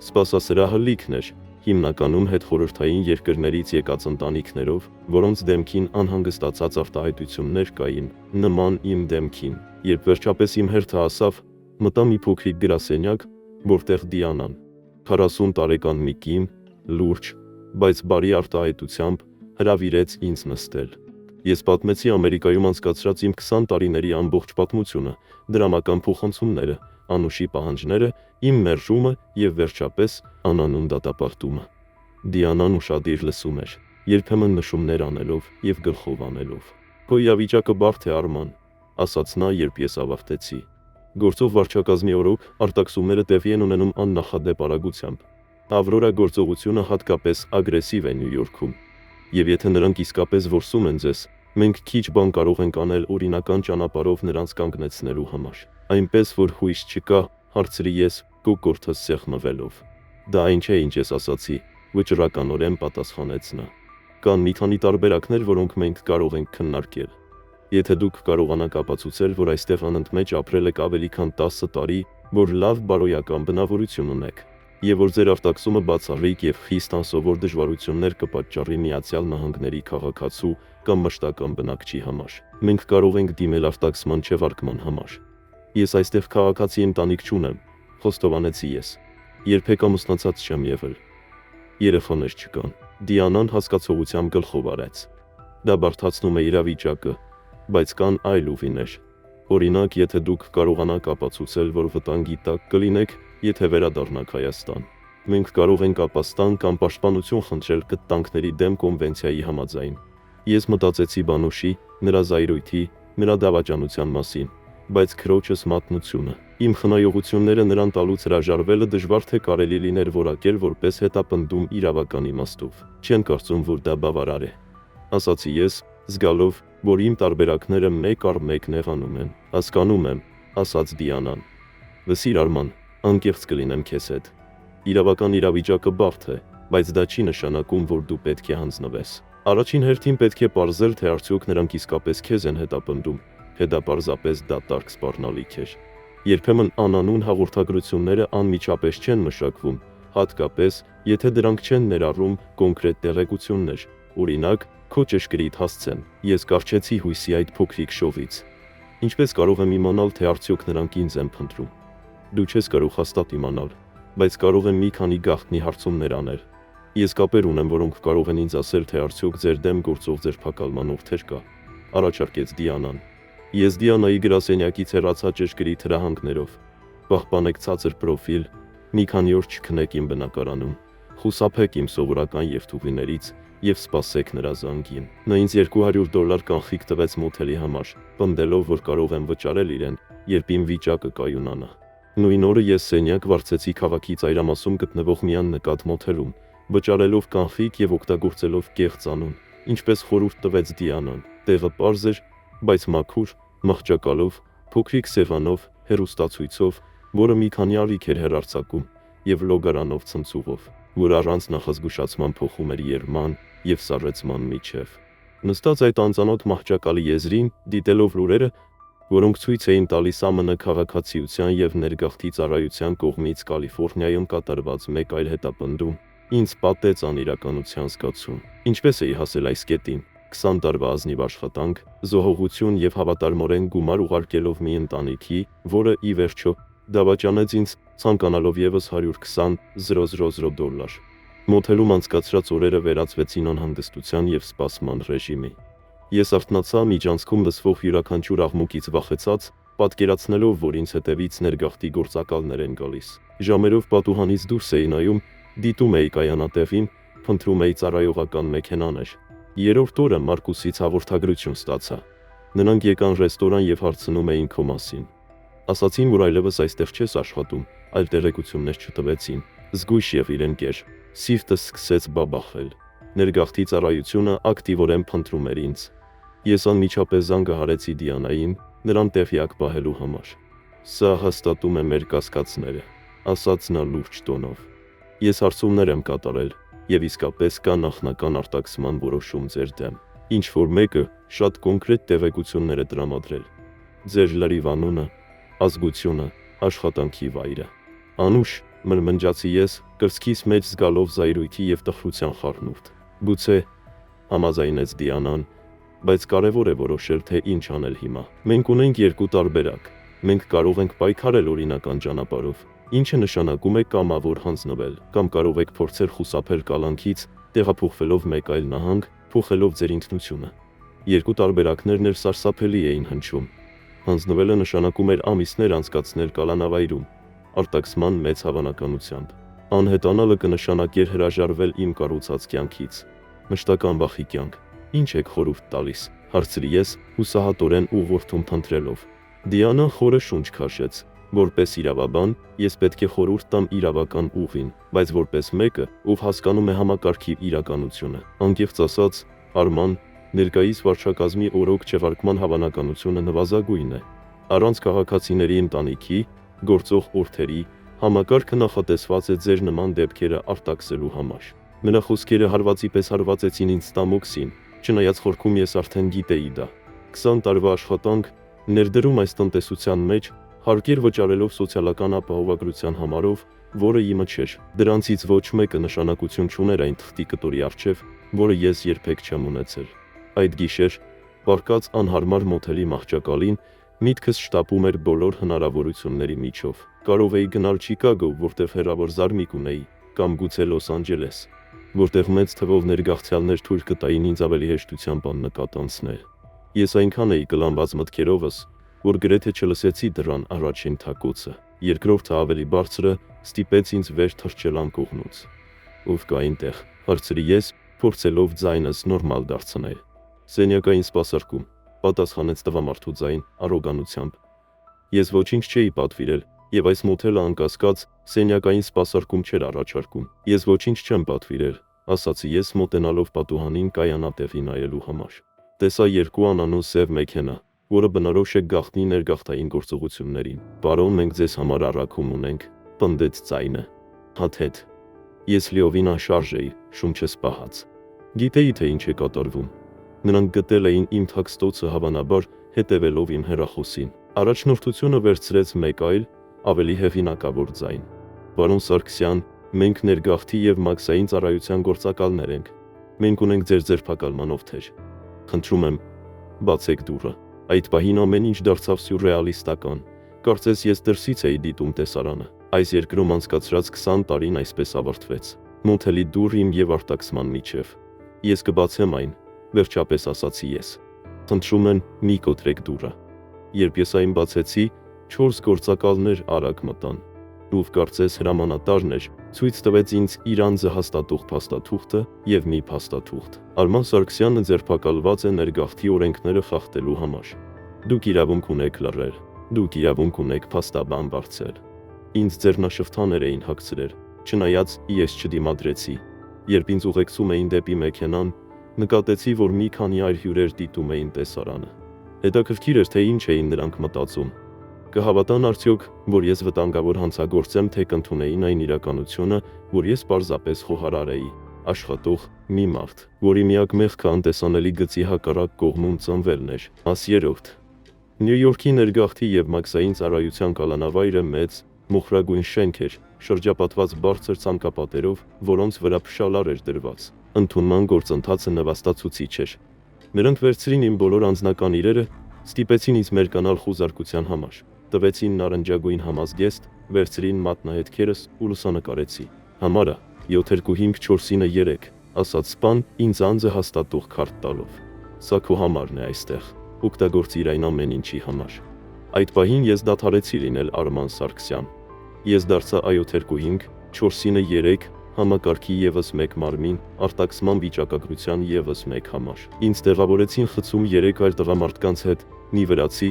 Սպասասրահը լիքն էր, հիմնականում հետխորհրդային երկրներից եկած ընտանիքներով, որոնց դեմքին անհանգստացած արտահայտություններ կային, նման իմ դեմքին։ Երբ վերջապես իմ հերթը հասավ, մտա մի փոքրիկ գրասենյակ, որտեղ Դիանան, 40 տարեկան մի կին, լուրջ, բայց բարի արտահայտությամբ հրավիրեց ինձ նստել։ Ես պատմեցի Ամերիկայում անցկացրած իմ 20 տարիների ամբողջ պատմությունը, դրամական փոխանցումները, Անուշի պահանջները, իմ մերժումը և վերջապես անանուն դատապարտումը։ Դիանան ուշադիր լսում էր, երբեմն նշումներ անելով և գլխով անելով։ «Քո իրավիճակը բարդ է, Արման», ասաց նա, երբ ես ավարտեցի։ Գործող վարչակազմի օրոք արտաքսումները տեղի են ունենում աննախադեպ արագությամբ։ Ավրորա գործողությունը հատկապես ագրեսիվ է Նյու Յորքում։ Եվ եթե նրանք իսկապես որսում են ձեզ, մենք քիչ բան կարող ենք անել օրինական ճանապարհով նրանց կանգնեցնելու համար։ Այնպես որ հույս չկա, հարցրի ես, կոկորդս սեղմվելով։ Դա այն չէ, ինչ ես ասացի, վճռականորեն պատասխանեց նա։ Կան մի քանի տարբերակներ, որոնք մենք կարող ենք քննարկել։ Եթե դուք կարողանաք ապացուցել, որ այստեղ անընդմեջ ապրել եք ավելի քան 10 տարի, որ լավ բարոյական բնավորություն ունեք, եւ որ ձեր արտաքսումը բացառիկ եւ խիստ անսովոր դժվարություններ կպատճառի Միացյալ Նահանգների քաղաքացու կամ մշտական բնակչի համար, մենք կարող ենք դիմել արտաքսման չեղարկման համար։ Ես այստեղ քաղաքացի ընտանիք չունեմ, խոստովանեցի ես։ Երբեք ամուսնացած չեմ եղել։ Երեխաներ չկան։ Դիանան հասկացողությամբ գլխով արեց։ Դա բարդացնում է իրավիճակը, բայց կան այլ ուղիներ։ Օրինակ, եթե դուք կարողանաք ապացուցել, որ վտանգի տակ կլինեք, եթե վերադառնաք Հայաստան, մենք կարող ենք ապաստան կամ պաշտպանություն խնդրել կտանքների դեմ կոնվենցիայի համաձայն։ Ես մտածեցի Բանուշի, նրա զայրույթի, նրա դավաճանության մասին, բայց քրոջս մատնությունը, իմ խնայողությունները նրան տալուց հրաժարվելը դժվար թե կարելի լիներ որակել որպես հետապնդում իրավական իմաստով։ Չեմ կարծում, որ դա բավարար է, ասացի ես, զգալով, որ իմ տարբերակները մեկ առ մեկ նեղանում են։ Հասկանում եմ, ասաց Դիանան։ Լսիր Արման, անկեղծ կլինեմ քեզ հետ։ Իրավական իրավիճակը բարդ է, բայց դա չի նշանակում, որ դու պետք է հանձնվես։ Առաջին հերթին պետք է պարզել, թե արդյոք նրանք իսկապես քեզ են հետապնդում, թե դա պարզապես դատարկ սպառնալիք էր։ Երբեմն անանուն հաղորդագրությունները անմիջապես չեն մշակվում, հատկապես, եթե դրանք չեն ներառում կոնկրետ տեղեկություններ, օրինակ, Քո ճշգրիտ հասցեն, ես կարճեցի հույսի այդ փոքրիկ շովից։ Ինչպես կարող եմ իմանալ, թե արդյոք նրանք ինձ են փնտրում։ Դու չես կարող հաստատ իմանալ, բայց կարող եմ մի քանի գաղտնի հարցումներ անել։ Ես կապեր ունեմ, որոնք կարող են ինձ ասել, թե արդյոք ձեր դեմ գործող ձերբակալման որդեր կա, առաջարկեց Դիանան։ Ես Դիանայի գրասենյակից հեռացա ճշգրիտ հրահանգներով։ Պահպանեք ցածր պրոֆիլ, մի քանի օր չքնեք իմ բնակարանում, խուսափեք իմ սովորական երթուղիներից եւ սպասեք նրա զանգին։ Նա ինձ $200 կանխիկ տվեց մոթելի համար, պնդելով, որ կարող եմ վճարել իրեն, երբ իմ վիճակը կայունանա։ Նույն օրը ես սենյակ վարձեցի քաղաքի ծայրամասում գտնվող մի աննկատ մոթելում, վճարելով կանխիկ եւ օգտագործելով կեղծ անուն, ինչպես խորհուրդ տվեց Դիանան։ Տեղը պարզ էր, բայց մաքուր, մահճակալով, փոքրիկ սեղանով, հեռուստացույցով, որը մի քանի ալիք էր հեռարձակում, եւ լոգարանով ցնցուղով, որ առանց նախազգուշացման փոխում էր երման եւ սառեցման միջև։ Նստած այդ անծանոթ մահճակալի եզրին, դիտելով լուրերը, որոնք ցույց էին տալիս ԱՄՆ քաղաքացիության եւ ներգաղթի ծառայության կողմից Կալիֆոռնիայում կատարված մեկ այլ հետապնդում, ինձ պատեց անիրականության զգացում։ Ինչպես էի հասել այս կետին, 20 տարվա ազնիվ աշխատանք, զոհողություն եւ հավատարմորեն գումար ուղարկելով մի ընտանիքի, որը ի վերջո դավաճանեց ինձ, ցանկանալով եւս $120,000։ Մոթելում անցկացրած օրերը վերածվեցին անհանգստության եւ սպասման ռեժիմի։ Ես արթնացա միջանցքում լսվող յուրաքանչյուր աղմուկից վախեցած, պատկերացնելով, որ ինձ հետևից ներգաղթի գործակալներ են գալիս։ Ժամերով պատուհանից դուրս էի նայում, դիտում էի կայանատեղին, փնտրում էի ծառայողական մեքենաներ։ Երրորդ օրը Մարկուսից հաղորդագրություն ստացա։ Նրանք եկան ռեստորան եւ հարցնում էին քո մասին։ Ասացին, որ այլևս այստեղ չես աշխատում, այլ տեղեկություններ չտվեցին։ Զգույշ եւ իրենկեր։ Սիրտս սկսեց բաբախել։ Ներգաղթի ծառայությունը ակտիվորեն փնտրում էր ինձ։ Ես անմիջապես զանգահարեցի Դիանային, նրան տեղյակ պահելու համար։ Սա հաստատում է մեր կասկածները, ասաց նա լուրջ տոնով։ Ես հարցումներ եմ կատարել, եւ իսկապես կա նախնական արտաքսման որոշում ձեր դեմ։ Ինչ որ մեկը շատ կոնկրետ տեղեկություններ է տրամադրել։ Ձեր լրիվ անունը, ազգությունը, աշխատանքի վայրը։ Անուշ, մրմնջացի ես, կրծքիս մեջ զգալով զայրույթի եւ տխրության խառնուրդ։ Գուցե, համաձայնեց Դիանան, բայց կարևոր է որոշել, թե ինչ անել հիմա։ Մենք ունենք երկու տարբերակ։ Մենք կարող ենք պայքարել օրինական ճանապարհով, ինչը նշանակում է կամավոր հանձնվել, կամ կարող եք փորձել խուսափել կալանքից, տեղափոխվելով մեկ այլ նահանգ, փոխելով ձեր ինքնությունը։ Երկու տարբերակներն էլ սարսափելի էին հնչում։ Հանձնվելը նշանակում էր ամիսներ անցկացնել կալանավայրում, արտաքսման մեծ հավանականությամբ։ Անհետանալը կնշանակեր հրաժարվել իմ կառուցած կյանքից։ Մշտական վախի կյանք։ Ինչ եք խորհուրդ տալիս, հարցրի ես, հուսահատորեն ուղղորդում փնտրելով։ Դիանան խորը շունչ քաշեց։ Որպես իրավաբան, ես պետք է խորհուրդ տամ իրավական ուղին, բայց որպես մեկը, ով հասկանում է համակարգի իրականությունը։ Անկեղծ ասած, Արման, ներկայիս վարչակազմի օրոք չեղարկման հավանականությունը նվազագույն է։ Առանց քաղաքացիների ընտանիքի, գործող օրթերի, համակարգը նախատեսված է ձեր նման դեպքերը արտաքսելու համար։ Նրա խոսքերը հարվածի պես հարվածեցին ինձ տամոքսին, չնայած խորքում ես արդեն գիտեի դա։ 20 տարվա աշխատանք, ներդրում այս տնտեսության մեջ, հարկեր վճարելով սոցիալական ապահովագրության համարով, որը իմը չէր։ Դրանցից ոչ մեկը նշանակություն չուներ այն թղթի կտորի առջև, որը ես երբեք չեմ ունեցել։ Այդ գիշեր, պառկած անհարմար մոթելի մահճակալին, միտքս շտապում էր բոլոր հնարավորությունների միջով։ Կարող էի գնալ Չիկագո, որտեղ հեռավոր զարմիկ ունեի, կամ գուցե Լոս Անջելես, որտեղ մեծ թվով ներգաղթյալներ թույլ կտային ինձ ավելի հեշտությամբ աննկատ անցնել։ Ես այնքան էի կլանված մտքերովս, որ գրեթե չլսեցի դռան առաջին թակոցը։ Երկրորդը ավելի բարձրը ստիպեց ինձ վեր թռչել անկողնուց։ Ով կա այնտեղ, հարցրի ես, փորձելով ձայնս նորմալ դարձնել։ Սենյակային սպասարկում, պատասխանեց տղամարդու ձայն առոգանությամբ։ Ես ոչինչ չէի պատվիրել, եւ այս մոթելը անկասկած սենյակային սպասարկում չէր առաջարկում։ Ես ոչինչ չեմ պատվիրել, ասացի ես մոտենալով պատուհանին կայանատեղի նայելու համար։ Տեսա երկու անանուն սև մեքենա, որը բնորոշ է գաղտնի ներգաղթային գործողություններին։ Պարոն, մենք ձեզ համար առաքում ունենք, պնդեց ձայնը։ Հաթեթ։ Ես լիովին անշարժ էի, շունչս պահած։ Գիտեի, թե ինչ է կատարվում։ Նրանք գտել էին իմ թաքստոցը հավանաբար հետևելով իմ հեռախոսին։ Առաջնորդությունը վերցրեց մեկ այլ, ավելի հեղինակավոր ձայն։ Պարոն Սարգսյան, մենք ներգաղթի եւ մաքսային ծառայության գործակալներ ենք։ Մենք ունենք ձեր ձերբակալմանով թեր։ Խնդրում եմ, բացեք դուռը։ Այդ պահին ամեն ինչ դարձավ սյուրռեալիստական։ Կարծես ես դրսից էի դիտում տեսարանը։ Այս երկրում անցկացրած 20 տարին այսպես ավարտվեց։ Մոթելի դուռ իմ եւ արտաքսման միջև։ Ես կբացեմ այն, վերջապես ասացի ես։ Խնդրում եմ, մի կոտրեք դուռը։ Երբ ես այն բացեցի, 4 գործակալներ արագ մտան։ Ով կարծես հրամանատարն էր, ցույց տվեց ինձ իր անձը հաստատող փաստաթուղթը եւ մի փաստաթուղթ։ Արման Սարգսյանը ձերբակալված է ներգաղթի օրենքները խախտելու համար։ Դուք իրավունք ունեք լռել։ Դուք իրավունք ունեք փաստաբան բարձել։ Ինձ ձեռնաշղթաներ էին հագցրել, չնայած ես չդիմադրեցի։ Երբ ինձ ուղեկցում էին դեպի մեքենան, նկատեցի, որ մի քանի այլ հյուրեր դիտում էին տեսարանը։ Հետաքրքիր էր, թե ինչ էին նրանք մտածում։ Կհավատան արդյոք, որ ես վտանգավոր հանցագործ եմ, թե կընդունեին այն իրականությունը, որ ես պարզապես խոհարար էի, աշխատող մի մարդ, որի միակ մեղքը անտեսանելի գծի հակառակ կողմում ծնվելն էր։ Մաս 3։ Նյու Յորքի ներգաղթի եւ մաքսային ծառայության կալանավայրը մեծ, մոխրագույն շենք էր, շրջապատված բարձր ցանկապատերով, որոնց վրա փշալար էր դրված։ Ընդունման գործընթացը նվաստացուցիչ էր։ Նրանք վերցրին իմ բոլոր անձնական իրերը, ստիպեցին ինձ մերկանալ խուզարկության համար, տվեցին նարնջագույն համազգեստ, վերցրին մատնահետքերս ու լուսանկարեցի։ Համարը 72543, ասաց սպան, ինձ անձը հաստատող քարտ տալով։ Սա քո համարն է այստեղ, օգտագործիր այն ամեն ինչի համար։ Այդ պահին ես դադարեցի լինել Արման Սարգսյան։ Ես դարձա I75493 համակարգի եւս մեկ մարմին, արտաքսման վիճակագրության եւս մեկ համար։ Ինձ տեղավորեցին խցում 3 այլ տղամարդկանց հետ, մի վրացի,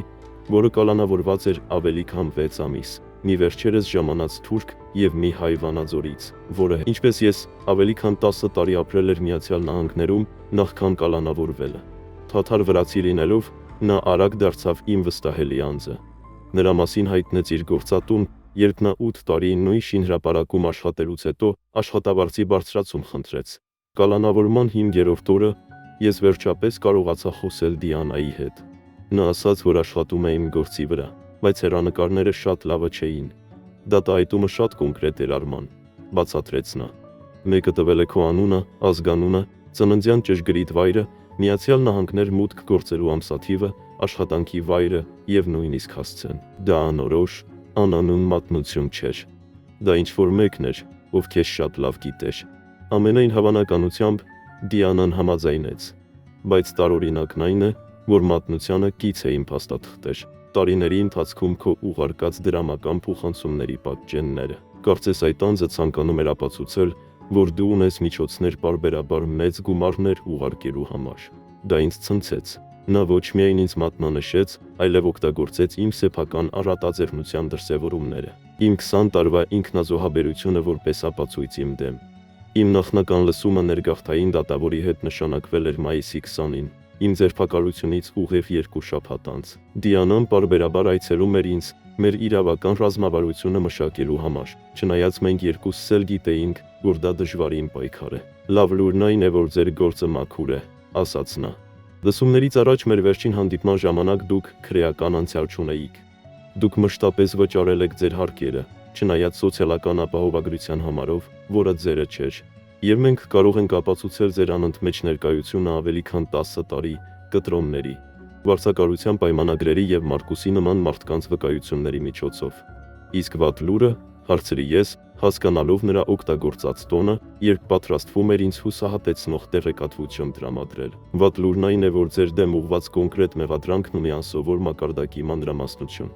որը կալանավորված էր ավելի քան 6 ամիս, մի վերջերս ժամանած թուրք եւ մի հայ Վանաձորից, որը, ինչպես ես, ավելի քան 10 տարի ապրել էր Միացյալ Նահանգներում, նախքան կալանավորվելը։ Թաթար վրացի լինելով, նա արագ դարձավ իմ վստահելի անձը։ Նրա մասին հայտնեց իր գործատուն, երբ նա 8 տարի նույն շինհրապարակում աշխատելուց հետո աշխատավարձի բարձրացում խնդրեց։ Կալանավորման 5-րդ օրը ես վերջապես կարողացա խոսել Դիանայի հետ։ Նա ասաց, որ աշխատում է իմ գործի վրա, բայց հեռանկարները շատ լավը չէին։ Դատայտումը շատ կոնկրետ էր Արման, բացատրեց նա։ Մեկը տվել է քո անունը, ազգանունը, ծննդյան ճշգրիտ վայրը, Միացյալ Նահանգներ մուտք գործելու ամսաթիվը, աշխատանքի վայրը եւ նույնիսկ հասցեն։ Դա անորոշ, անանուն մատնություն չէր։ Դա ինչ-որ մեկն էր, ով քեզ շատ լավ գիտեր։ Ամենայն հավանականությամբ Դիանան համաձայնեց, բայց տարօրինակն այն է, որ մատնությանը կից է իմ փաստաթղթեր, տարիների ընթացքում քո ուղարկած դրամական փոխանցումների պատճենները։ Կարծես այդ անձը ցանկանում էր ապացուցել, որ դու ունես միջոցներ պարբերաբար մեծ գումարներ ուղարկելու համար։ Դա ինձ ցնցեց։ Նա ոչ միայն ինձ մատնանշեց, այլև օգտագործեց իմ սեփական առատաձեռնության դրսևորումները, իմ 20 տարվա ինքնազոհաբերությունը որպես ապացույց իմ դեմ։ Իմ նախնական լսումը ներգաղթային դատավորի հետ նշանակվել էր մայիսի 20-ին, իմ ձերբակալությունից ուղիղ 2 շաբաթ անց։ Դիանան պարբերաբար այցելում էր ինձ մեր իրավական ռազմավարությունը մշակելու համար, չնայած մենք երկուսս էլ գիտեինք, որ դա դժվարին պայքար է։ Լավ լուրն այն է, որ ձեր գործը մաքուր է, ասաց նա։ Լսումներից առաջ մեր վերջին հանդիպման ժամանակ դուք քրեական անցյալ չունեիք։ Դուք մշտապես վճարել եք ձեր հարկերը, չնայած սոցիալական ապահովագրության համարով, որը ձերը չէր։ Եվ մենք կարող ենք ապացուցել ձեր անընդմեջ ներկայությունը ավելի քան 10 տարի կտրոնների, վարձակալության պայմանագրերի եւ Մարկուսի նման մարդկանց վկայությունների միջոցով։ Իսկ վատ լուրը, հարցրի ես, հասկանալով նրա օգտագործած տոնը, երբ պատրաստվում էր ինձ հուսահատեցնող տեղեկատվություն տրամադրել։ Վատ լուրն այն է, որ ձեր դեմ ուղված կոնկրետ մեղադրանքն ունի անսովոր մակարդակի մանրամասնություն։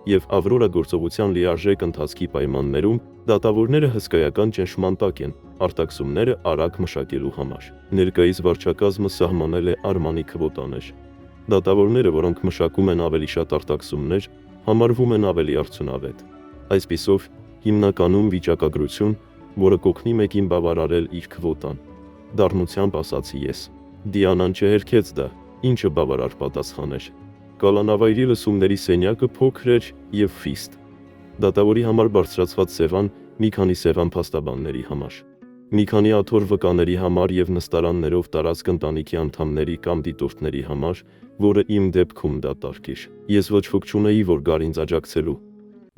Եվ Ավրորա գործողության լիարժեք ընթացքի պայմաններում դատավորները հսկայական ճնշման տակ են, արտաքսումները արագ մշակելու համար։ Ներկայիս վարչակազմը սահմանել է Արմանի քվոտաներ։ Դատավորները, որոնք մշակում են ավելի շատ արտաքսումներ, համարվում են ավելի արդյունավետ։ Այսպիսով, հիմնականում վիճակագրություն, որը կօգնի մեկին բավարարել իր քվոտան։ Դառնությամբ ասացի ես։ Դիանան չհերքեց դա, ինչը բավարար պատասխան էր։ Կալանավայրի լսումների սենյակը փոքր էր եւ խիստ։ Դատավորի համար բարձրացված սևան, մի քանի սևան փաստաբանների համար, մի քանի աթոռ վկաների համար եւ նստարաններով տարածք ընտանիքի անդամների կամ դիտորդների համար, որը իմ դեպքում դատարկ էր։ Ես ոչ ոք չունեի, որ գար ինձ աջակցելու։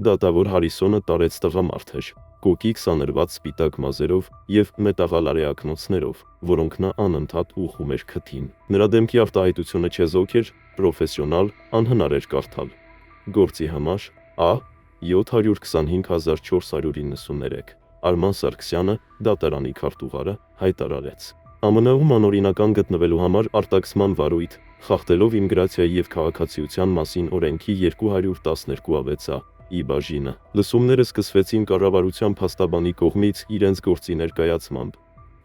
Դատավոր Հարիսոնը տարեց տղամարդ էր, կոկիկ սանրված սպիտակ մազերով եւ մետաղալարե ակնոցներով, որոնք նա անընդհատ ուղղում էր քթին։ Նրա դեմքի արտահայտությունը չեզոք էր, պրոֆեսիոնալ, անհնար էր կարդալ։ Գործի համար Ա 725493 Արման Սարգսյանը, դատարանի քարտուղարը, հայտարարեց. ԱՄՆ-ում անօրինական գտնվելու համար արտաքսման վարույթ, խախտելով իմիգրացիայի եւ քաղաքացիության մասին օրենքի 212-ա ի բաժինը։ Լսումները սկսվեցին կառավարության փաստաբանի կողմից իրենց գործի ներկայացմամբ։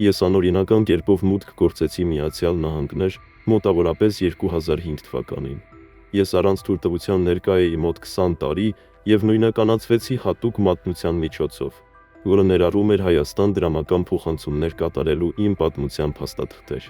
Ես անօրինական կերպով մուտք գործեցի Միացյալ Նահանգներ մոտավորապես 2005 թվականին։ Ես առանց թույլտվության ներկա էի մոտ 20 տարի եւ նույնականացվեցի հատուկ մատնության միջոցով, որը ներառում էր Հայաստան դրամական փոխանցումներ կատարելու իմ պատմության փաստաթղթեր։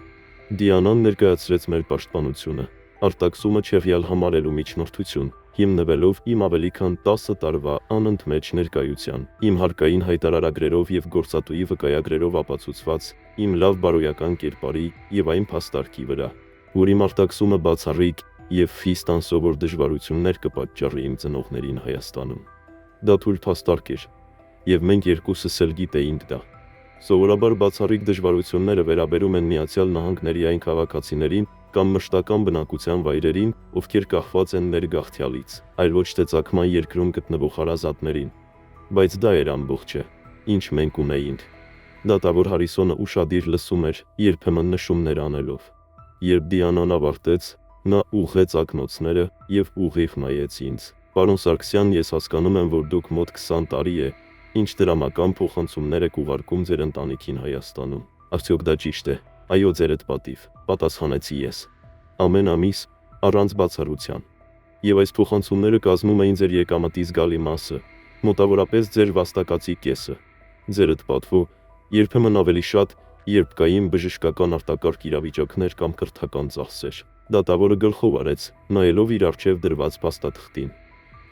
Դիանան ներկայացրեց մեր պաշտպանությունը, արտաքսումը չեղյալ համարելու միջնորդություն, հիմնվելով իմ ավելի քան 10 տարվա անընդմեջ ներկայության, իմ հարկային հայտարարագրերով եւ գործատուի վկայագրերով ապացուցված իմ լավ բարոյական կերպարի եւ այն փաստարկի վրա, որ իմ արտաքսումը բացառիկ եւ խիստ անսովոր դժվարություններ կպատճառի իմ ծնողներին Հայաստանում։ Դա թույլ փաստարկ էր, եւ մենք երկուսս էլ գիտեինք դա։ Սովորաբար բացառիկ դժվարությունները վերաբերում են Միացյալ Նահանգների այն քաղաքացիներին կամ մշտական բնակության վայրերին, ովքեր կախված են ներգաղթյալից, այլ ոչ թե ծագման երկրում գտնվող հարազատներին։ Բայց դա էր ամբողջը, ինչ մենք ունեինք։ Դատավոր Հարիսոնը ուշադիր լսում էր, երբեմն նշումներ անելով։ Երբ Դիանան ավարտեց, նա ուղղեց ակնոցները եւ ուղիղ նայեց ինձ. «Պարոն Սարգսյան, ես հասկանում եմ, որ դուք մոտ 20 տարի է, ինչ դրամական փոխանցումներ եք ուղարկում ձեր ընտանիքին Հայաստանում։ Արդյոք դա ճիշտ է»։ «Այո, ձերդ պատիվ», պատասխանեցի ես։ «Ամեն ամիս, առանց բացառության։ Եվ այս փոխանցումները կազմում էին ձեր եկամտի զգալի մասը, մոտավորապես ձեր վաստակածի կեսը։ Ձերդ պատվո, երբեմն ավելի շատ, երբ կային բժշկական արտակարգ իրավիճակներ կամ կրթական ծախսեր»։ Դատավորը գլխով արեց, նայելով իր առջև դրված փաստաթղթին։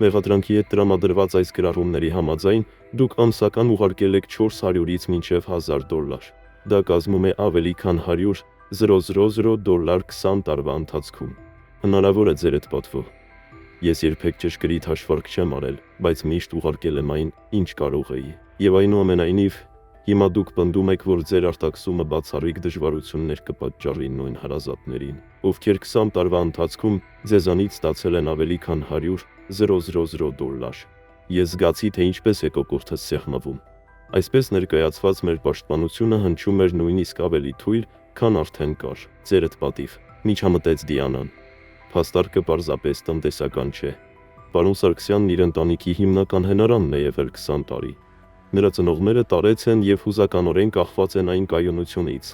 «Մեղադրանքի հետ տրամադրված այս գրառումների համաձայն դուք ամսական ուղարկել եք $400-ից մինչև $1000։ Դա կազմում է ավելի քան $100,000 20 տարվա ընթացքում։ Հնարավոր է ձերդ պատվո։ Ես երբեք ճշգրիտ հաշվարկ չեմ արել, բայց միշտ ուղարկել եմ այն, ինչ կարող էի։ Եվ այնուամենայնիվ, հիմա դուք պնդում եք, որ ձեր արտաքսումը բացառիկ դժվարություններ կպատճառի նույն հարազատներին, ովքեր 20 տարվա ընթացքում ձեզանից ստացել են ավելի քան $100,000։ Ես զգացի, թե ինչպես է կոկորդս սեղմվում։ Այսպես ներկայացված մեր պաշտպանությունը հնչում էր նույնիսկ ավելի թույլ, քան արդեն կար։ Ձերդ պատիվ», միջամտեց Դիանան։ «Փաստարկը պարզապես տնտեսական չէ։ Պարոն Սարգսյանն իր ընտանիքի հիմնական հենարանն է եղել 20 տարի։ Նրա ծնողները տարեց են եւ հուզականորեն կախված են այն կայունությունից,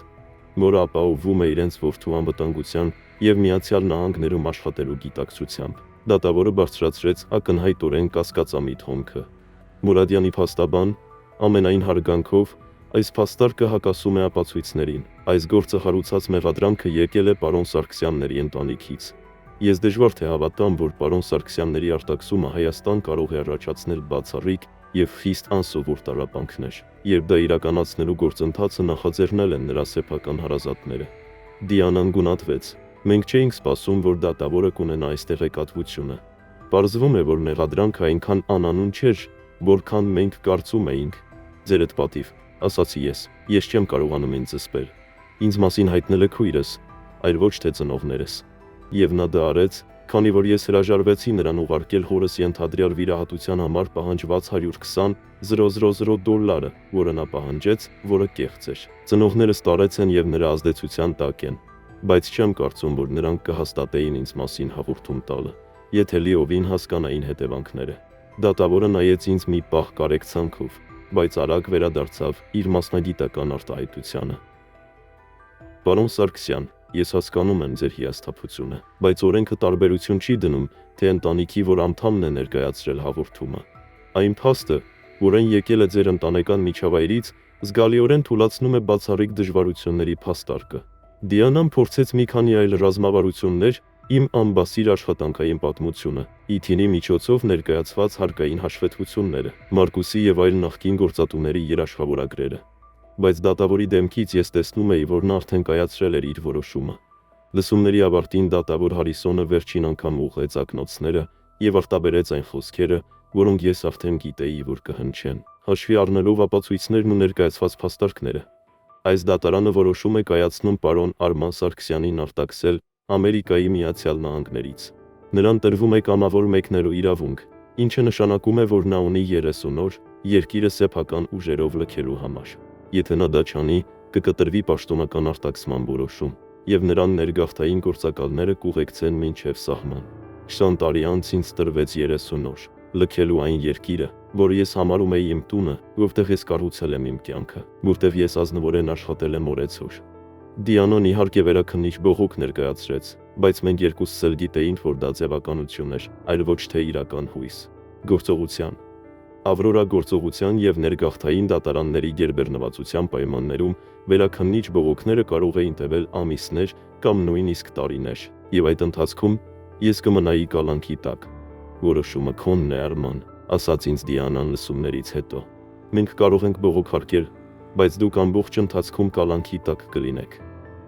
որը ապահովում է իրենց որդու անվտանգության եւ Միացյալ Նահանգներում աշխատելու գիտակցությամբ»։ Դատավորը բարձրացրեց ակնհայտորեն կասկածամիտ հոնքը։ «Մուրադյանի փաստաբան, ամենայն հարգանքով, այս փաստարկը հակասում է ապացույցներին։ Այս գործը հարուցած մեղադրանքը եկել է պարոն Սարգսյանների ընտանիքից։ Ես դժվար թե հավատամ, որ պարոն Սարգսյանների արտաքսումը Հայաստան կարող է առաջացնել բացառիկ եւ խիստ անսովոր տառապանքներ, երբ դա իրականացնելու գործընթացը նախաձեռնել են նրա սեփական հարազատները»։ Դիանան գունատվեց։ «Մենք չէինք սպասում, որ դատավորը կունենա այս տեղեկատվությունը։ Պարզվում է, որ մեղադրանքը այնքան անանուն չէր, որքան մենք կարծում էինք»։ «Ձերդ պատիվ», ասացի ես չեմ կարողանում ինձ զսպել։ «Ինձ մասին հայտնել է քույրս, այլ ոչ թե ծնողներս։ Եվ նա դա արեց, քանի որ ես հրաժարվեցի նրան ուղարկել հորս ենթադրյալ վիրահատության համար պահանջված $120,000, որը նա պահանջեց, որը կեղծ էր։ Ծնողներս տարեց են եւ նրա ազդեցության տակ են, բայց չեմ կարծում, որ նրանք կհաստատեին ինձ մասին հաղորդում տալը, եթե լիովին հասկանային հետևանքները»։ Դատավորը նայեց ինձ մի պահ կարեկցանքով, բայց արագ վերադարձավ իր մասնագիտական արտահայտությանը։ «Պարոն Սարգսյան, ես հասկանում եմ ձեր հիասթափությունը, բայց օրենքը տարբերություն չի դնում, թե ընտանիքի որ անդամն է ներկայացրել հաղորդումը։ Այն փաստը, որ այն եկել է ձեր ընտանեկան միջավայրից, զգալիորեն թուլացնում է բացառիկ դժվարությունների փաստարկը»։ Դիանան փորձեց մի քանի այլ ռազմավարություններ, իմ անբասիր աշխատանքային պատմությունը, ի-թինի միջոցով ներկայացված հարկային հաշվետվությունները, Մարկուսի եւ այլ նախկին գործատուների երաշխավորագրերը։ Բայց դատավորի դեմքից ես տեսնում էի, որ նա արդեն կայացրել էր իր որոշումը։ Լսումների ավարտին դատավոր Հարիսոնը վերջին անգամ ուղղեց ակնոցները եւ արտաբերեց այն խոսքերը, որոնք ես արդեն գիտեի, որ կհնչեն։ հաշվի առնելով ապացույցներն ու ներկայացված փաստարկները։ Այս դատարանը որոշում է կայացնում պարոն Արման Սարգսյանին արտաքսել Ամերիկայի Միացյալ Նահանգներից։ Նրան տրվում է կամավոր մեկնելու իրավունք, ինչը նշանակում է, որ նա ունի 30 օր երկիրը սեփական ուժերով լքելու համար։ Եթե նա դա չանի, կկտրվի պաշտոնական արտաքսման որոշում, եւ նրան ներգաղթային գործակալները կուղեկցեն մինչև սահման։ 20 տարի անց ինձ տրվեց 30 օր լքելու այն երկիրը, որը ես համարում էի իմ տունը, որտեղ ես կառուցել եմ իմ կյանքը, որտեղ ես ազնվորեն աշխատել եմ օրեցօր։ Դիանոն իհարկե վերաքննիչ բողոք ներկայացրեց, բայց մենք երկուսս էլ գիտեինք, որ դա ձևականություն էր, այլ ոչ թե իրական հույս։ Գործողության Ավրորա գործողության եւ ներգաղթային դատարանների գերբեռնվածության պայմաններում վերաքննիչ բողոքները կարող էին տևել ամիսներ կամ նույնիսկ տարիներ, եւ այդ ընթացքում ես կմնայի կալանքի տակ։ Որոշումը քոնն է, Արման, ասաց ինձ Դիանան լսումներից հետո։ Մենք կարող ենք բողոքարկել, բայց դուք ամբողջ ընթացքում կալանքի տակ կլինեք։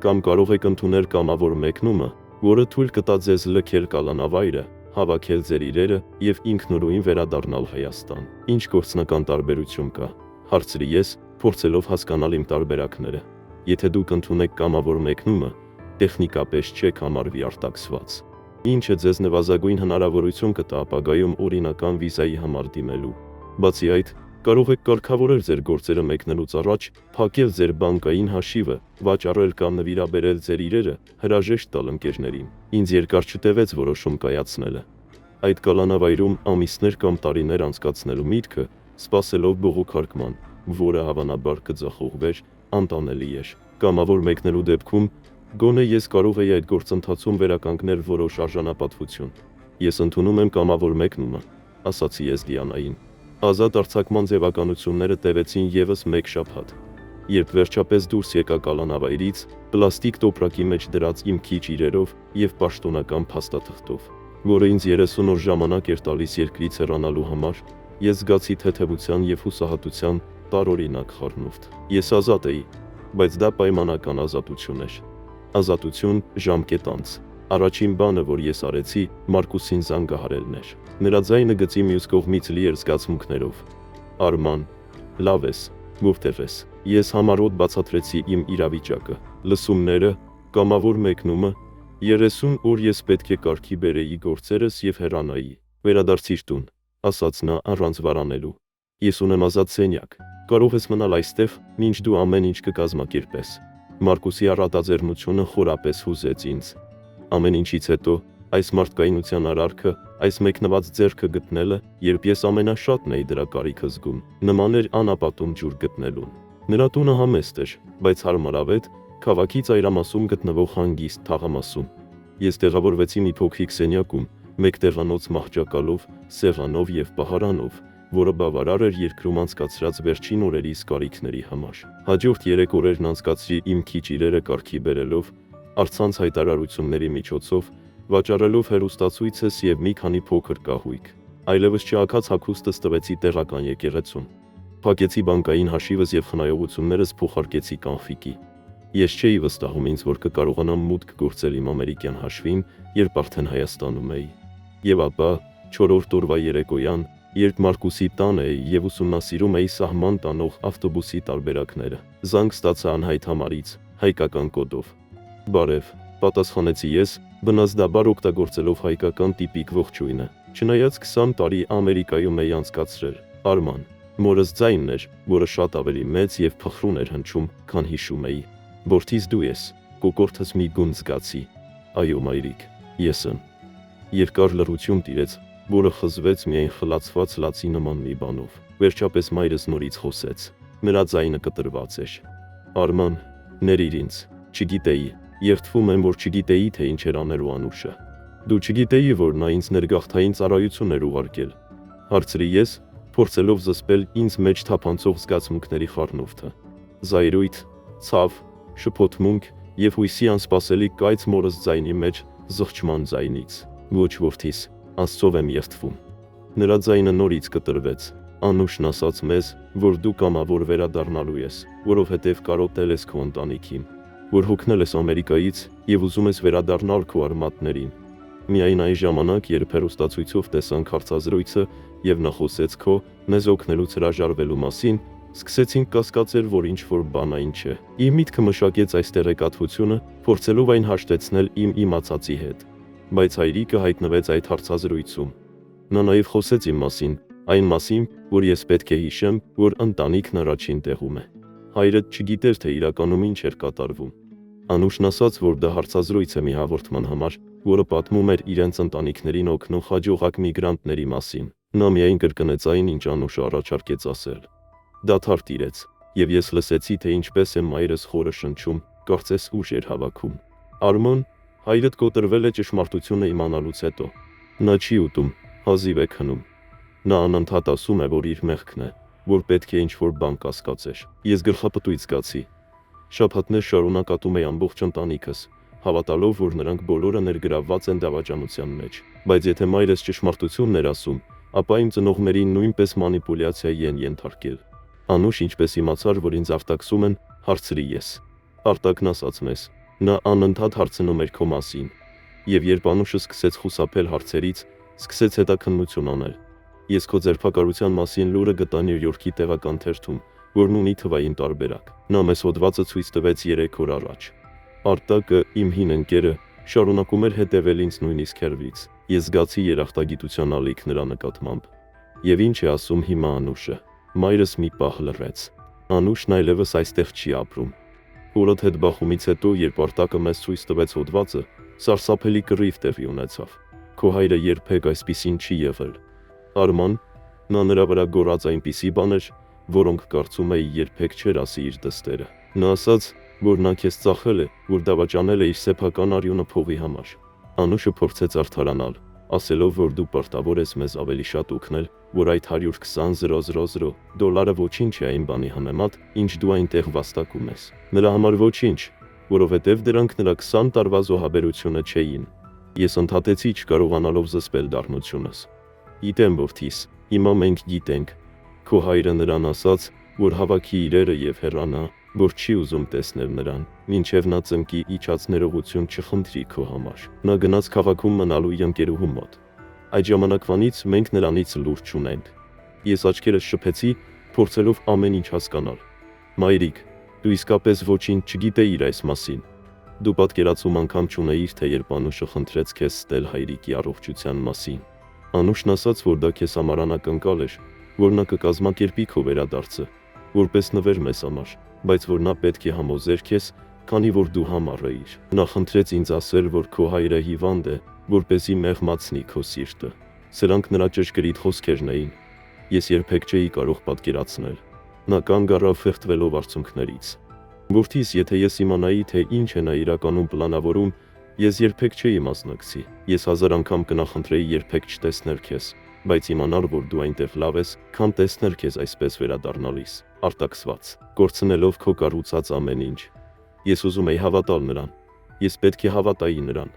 Կամ կարող եք ընդունել կամավոր մեկնումը, որը թույլ կտա ձեզ լքել կալանավայրը, հավաքել ձեր իրերը եւ ինքնուրույն վերադառնալ Հայաստան։ Ինչ գործնական տարբերություն կա, հարցրի ես, փորձելով հասկանալ իմ տարբերակները։ Եթե դուք ընդունեք կամավոր մեկնումը, տեխնիկապես չեք համարվի արտաքսված, ինչը ձեզ նվազագույն հնարավորություն կտա ապագայում օրինական վիզայի համար դիմելու։ Բացի այդ, կարող եք կարգավորել ձեր գործերը մեկնելուց առաջ, փակել ձեր բանկային հաշիվը, վաճառել կամ նվիրաբերել ձեր իրերը, հրաժեշտ տալ ընկերներին։ Ինձ երկար չտևեց որոշում կայացնելը։ Այդ կալանավայրում ամիսներ կամ տարիներ անցկացնելու միտքը, սպասելով բողոքարկման, որը հավանաբար կձախողվեր, անտանելի էր։ Կամավոր մեկնելու դեպքում գոնե ես կարող էի այդ գործընթացում վերականգնել որոշ արժանապատվություն։ Ես ընդունում եմ կամավոր մեկնումը, ասացի ես Դիանային։ Ազատ արձակման ձևականությունները տևեցին եւս մեկ շաբաթ։ Երբ վերջապես դուրս եկա կալանավայրից, պլաստիկ տոպրակի մեջ դրած իմ քիչ իրերով եւ պաշտոնական փաստաթղթով, որը ինձ 30 օր ժամանակ էր տալիս երկրից հեռանալու համար, ես զգացի թեթևության եւ հուսահատության տարօրինակ խառնուրդ։ Ես ազատ էի, բայց դա պայմանական ազատություն էր։ Ազատություն ժամկետ անց։ Առաջին բանը, որ ես արեցի, Մարկուսին զանգահարելն էր։ Նրա ձայնը գծի մյուս կողմից լի էր զգացմունքներով։ Արման, լավ ես, որտեղ ես։ Ես համառոտ բացատրեցի իմ իրավիճակը, լսումները, կամավոր մեկնումը, 30 օր ես պետք է կարգի բերեի գործերս եւ հեռանայի։ Վերադարձիր տուն, ասաց նա առանց վարանելու։ Ես ունեմ ազատ սենյակ, կարող ես մնալ այստեղ, մինչ դու ամեն ինչ կկազմակերպես։ Մարկուսի առատաձեռնությունը խորապես հուզեց ինձ։ Ամեն ինչից հետո, այս մարդկայնության արարքը, այս մեկնված ձեռքը գտնելը, երբ ես ամենաշատն էի դրա կարիքը զգում, նման էր անապատում ջուր գտնելուն։ Նրա տունը համեստ էր, բայց հարմարավետ, քաղաքի ծայրամասում գտնվող հանգիստ թաղամասում։ Ես տեղավորվեցի մի փոքրիկ սենյակում, մեկ տեղանոց մահճակալով, սեղանով եւ պահարանով, որը բավարար էր երկրում անցկացրած վերջին օրերիս կարիքների համար։ Հաջորդ 3 օրերն անցկացրի իմ քիչ իրերը կարգի բերելով, առցանց հայտարարությունների միջոցով, վաճառելով հեռուստացույցս եւ մի քանի փոքր կահույք։ Այլևս չհագած հագուստս տվեցի տեղական եկեղեցուն։ Փակեցի բանկային հաշիվս եւ խնայողություններս փոխարկեցի կանխիկի։ Ես չէի վստահում ինձ, որ կկարողանամ մուտք գործել իմ ամերիկյան հաշվին, երբ արդեն Հայաստանում էի։ Եվ ապա 4-րդ օրվա երեկոյան, երբ Մարկուսի տանը էի եւ ուսումնասիրում էի սահման տանող ավտոբուսի տարբերակները, զանգ ստացա անհայտ համարից, հայկական կոդով։ Բարև, պատասխանեցի ես, բնազդաբար օգտագործելով հայկական տիպիկ ողջույնը։ Չնայած 20 տարի Ամերիկայում էի անցկացրել, Արման, մորս ձայնն էր, որը շատ ավելի մեծ եւ փխրուն էր հնչում, քան հիշում էի։ Որդիս դու ես, կոկորդս մի գուն զգացի։ Այո, մայրիկ, ես եմ։ Երկար լռություն տիրեց, որը խզվեց միայն խլացված լացի նման մի բանով։ Վերջապես մայրս նորից խոսեց։ Նրա ձայնը կտրված էր։ Արման, ներիր ինձ, չգիտեի, երդվում եմ, որ չգիտեի, թե ինչ էր անելու անուշը։ Դու չգիտեի, որ նա ինձ ներգաղթային ծառայություն էր ուղարկել։ Հարցրի ես, փորձելով զսպել ինձ մեջ թափանցող զգացմունքների խառնուրդը։ Զայրույթ, ցավ, շփոթմունք եւ հույսի անսպասելի կայծ մորս ձայնի մեջ զղջման ձայնից։ Ոչ որդիս, Աստծով եմ երդվում։ Նրա ձայնը նորից կտրվեց։ Անուշն ասաց մեզ, որ դու կամավոր վերադառնալու ես, որովհետև կարոտել ես քո ընտանիքին, որ հոգնել ես Ամերիկայից եւ ուզում ես վերադառնալ քո արմատներին։ Միայն այն ժամանակ, երբ հեռուստացույցով տեսանք հարցազրույցը եւ նա խոսեց քո մեզ օգնելուց հրաժարվելու մասին, սկսեցինք կասկածել, որ ինչ-որ բան այն չէ։ Իմ միտքը մշակեց այս տեղեկատվությունը, փորձելով այն հաշտեցնել իմ իմացածի հետ։ Բայց հայրիկը հայտնվեց այդ հարցազրույցում։ Նա նաեւ խոսեց իմ մասին, այն մասին, որ ես պետք է հիշեմ, որ ընտանիքն առաջին տեղում է։ Հայրդ չգիտեր, թե իրականում ինչ էր կատարվում։ Անուշն ասաց, որ դա հարցազրույց է մի հաղորդման համար, որը պատմում էր իրենց ընտանիքներին օգնող հաջողակ միգրանտների մասին։ Նա միայն կրկնեց այն, ինչ Անուշը առաջարկեց ասել։ Դադար տիրեց, եւ ես լսեցի, թե ինչպես է մայրս խորը շնչում, կարծես ուժ էր հավաքում։ Արմոն, հայրդ կոտրվել է ճշմարտությունը իմանալուց հետո։ Նա չի ուտում, հազիվ է քնում։ Նա անընդհատ ասում է, որ իր մեղքն է, որ պետք է ինչ-որ բան կասկածեր։ Ես գլխապտույտ զգացի։ Շաբաթներ շարունակ ատում էի ամբողջ ընտանիքս, հավատալով, որ նրանք բոլորը ներգրավված են դավաճանության մեջ։ Բայց եթե մայրս ճշմարտությունն էր ասում, ապա իմ ծնողներին նույնպես մանիպուլյացիայի են ենթարկել։ Անուշ ինչպես իմացար, որ ինձ արտաքսում են, հարցրի ես։ Արտակն ասաց մեզ, նա անընդհատ հարցնում էր քո մասին։ Եվ երբ Անուշը սկսեց խուսափել հարցերից, սկսեց հետաքննություն անել։ Ես քո ձերբակալության մասին լուրը գտա Նյու Յորքի տեղական թերթում, որն ունի թվային տարբերակ։ Նա մեզ հոդվածը ցույց տվեց 3 օր առաջ։ Արտակը, իմ հին ընկերը, շարունակում էր հետևել ինձ նույնիսկ հեռվից։ Ես զգացի երախտագիտության ալիք նրա նկատմամբ։ Եվ ինչ է ասում հիմա Անուշը։ Մայրս մի պահ լռեց։ Անուշն այլևս այստեղ չի ապրում։ Օրդ հետ բախումից հետո, երբ Արտակը մեզ ցույց տվեց հոդվածը, սարսափելի կռիվ տեղի ունեցավ։ Քո հայրը երբեք այսպիսին չի եղել։ Արման, նա նրա վրա գոռաց այնպիսի բաներ, որոնք կարծում էի երբեք չէր ասի իր դստերը։ Նա ասաց, որ նա քեզ ծախել է, որ դավաճանել է իր սեփական արյունը փողի համար։ Անուշը փորձեց արդարանալ, ասելով, որ դու պարտավոր ես մեզ ավելի շատ օգնել, որ այդ 120,000 դոլարը ոչինչ է այն բանի համեմատ, ինչ դու այնտեղ վաստակում ես։ Նրա համար ոչինչ, որովհետև դրանք նրա 20 տարվա զոհաբերությունը չէին։ Ես ընդհատեցի չկարողանալով զսպել դառնությունս։ Գիտեմ, որդիս, հիմա մենք գիտենք։ Քո հայրը նրան ասաց, որ հավաքի իրերը եւ հեռանա, որ չի ուզում տեսնել նրան, մինչև նա ծնկի իջած ներողություն չխնդրի քո համար։ Նա գնաց քաղաքում մնալու ընկերուհու մոտ։ Այդ ժամանակվանից մենք նրանից լուր չունենք։ Ես աչքերս շփեցի, փորձելով ամեն ինչ հասկանալ։ Մայրիկ, դու իսկապես ոչինչ չգիտեիր այս մասին։ Դու պատկերացում անգամ չունեիր, թե երբ Անուշը խնդրեց քեզ ստել հայրիկի առողջության մասին։ Անուշն ասաց, որ դա քեզ համար անակնկալ էր, որ նա կկազմակերպի քո վերադարձը, որպես նվեր մեզ համար, բայց որ նա պետք է համոզեր քեզ, քանի որ դու համառ էիր։ Նա խնդրեց ինձ ասել, որ քո հայրը հիվանդ է, որպեսզի մեղմացնի քո սիրտը։ Սրանք նրա ճշգրիտ խոսքերն էին։ Ես երբեք չէի կարող պատկերացնել։ Նա կանգ առավ ֆեղտվելով արցունքներից։ Որդիս, եթե ես իմանայի, թե ինչ է նա իրականում պլանավորում, ես երբեք չէի մասնակցի։ Ես 1000 անգամ կնախընտրեի երբեք չտեսնել քեզ, բայց իմանալ, որ դու այնտեղ լավ ես, քան տեսնել քեզ այսպես վերադառնալիս, արտաքսված, կորցնելով քո կառուցած ամեն ինչ։ Ես ուզում էի հավատալ նրան։ Ես պետք է հավատայի նրան։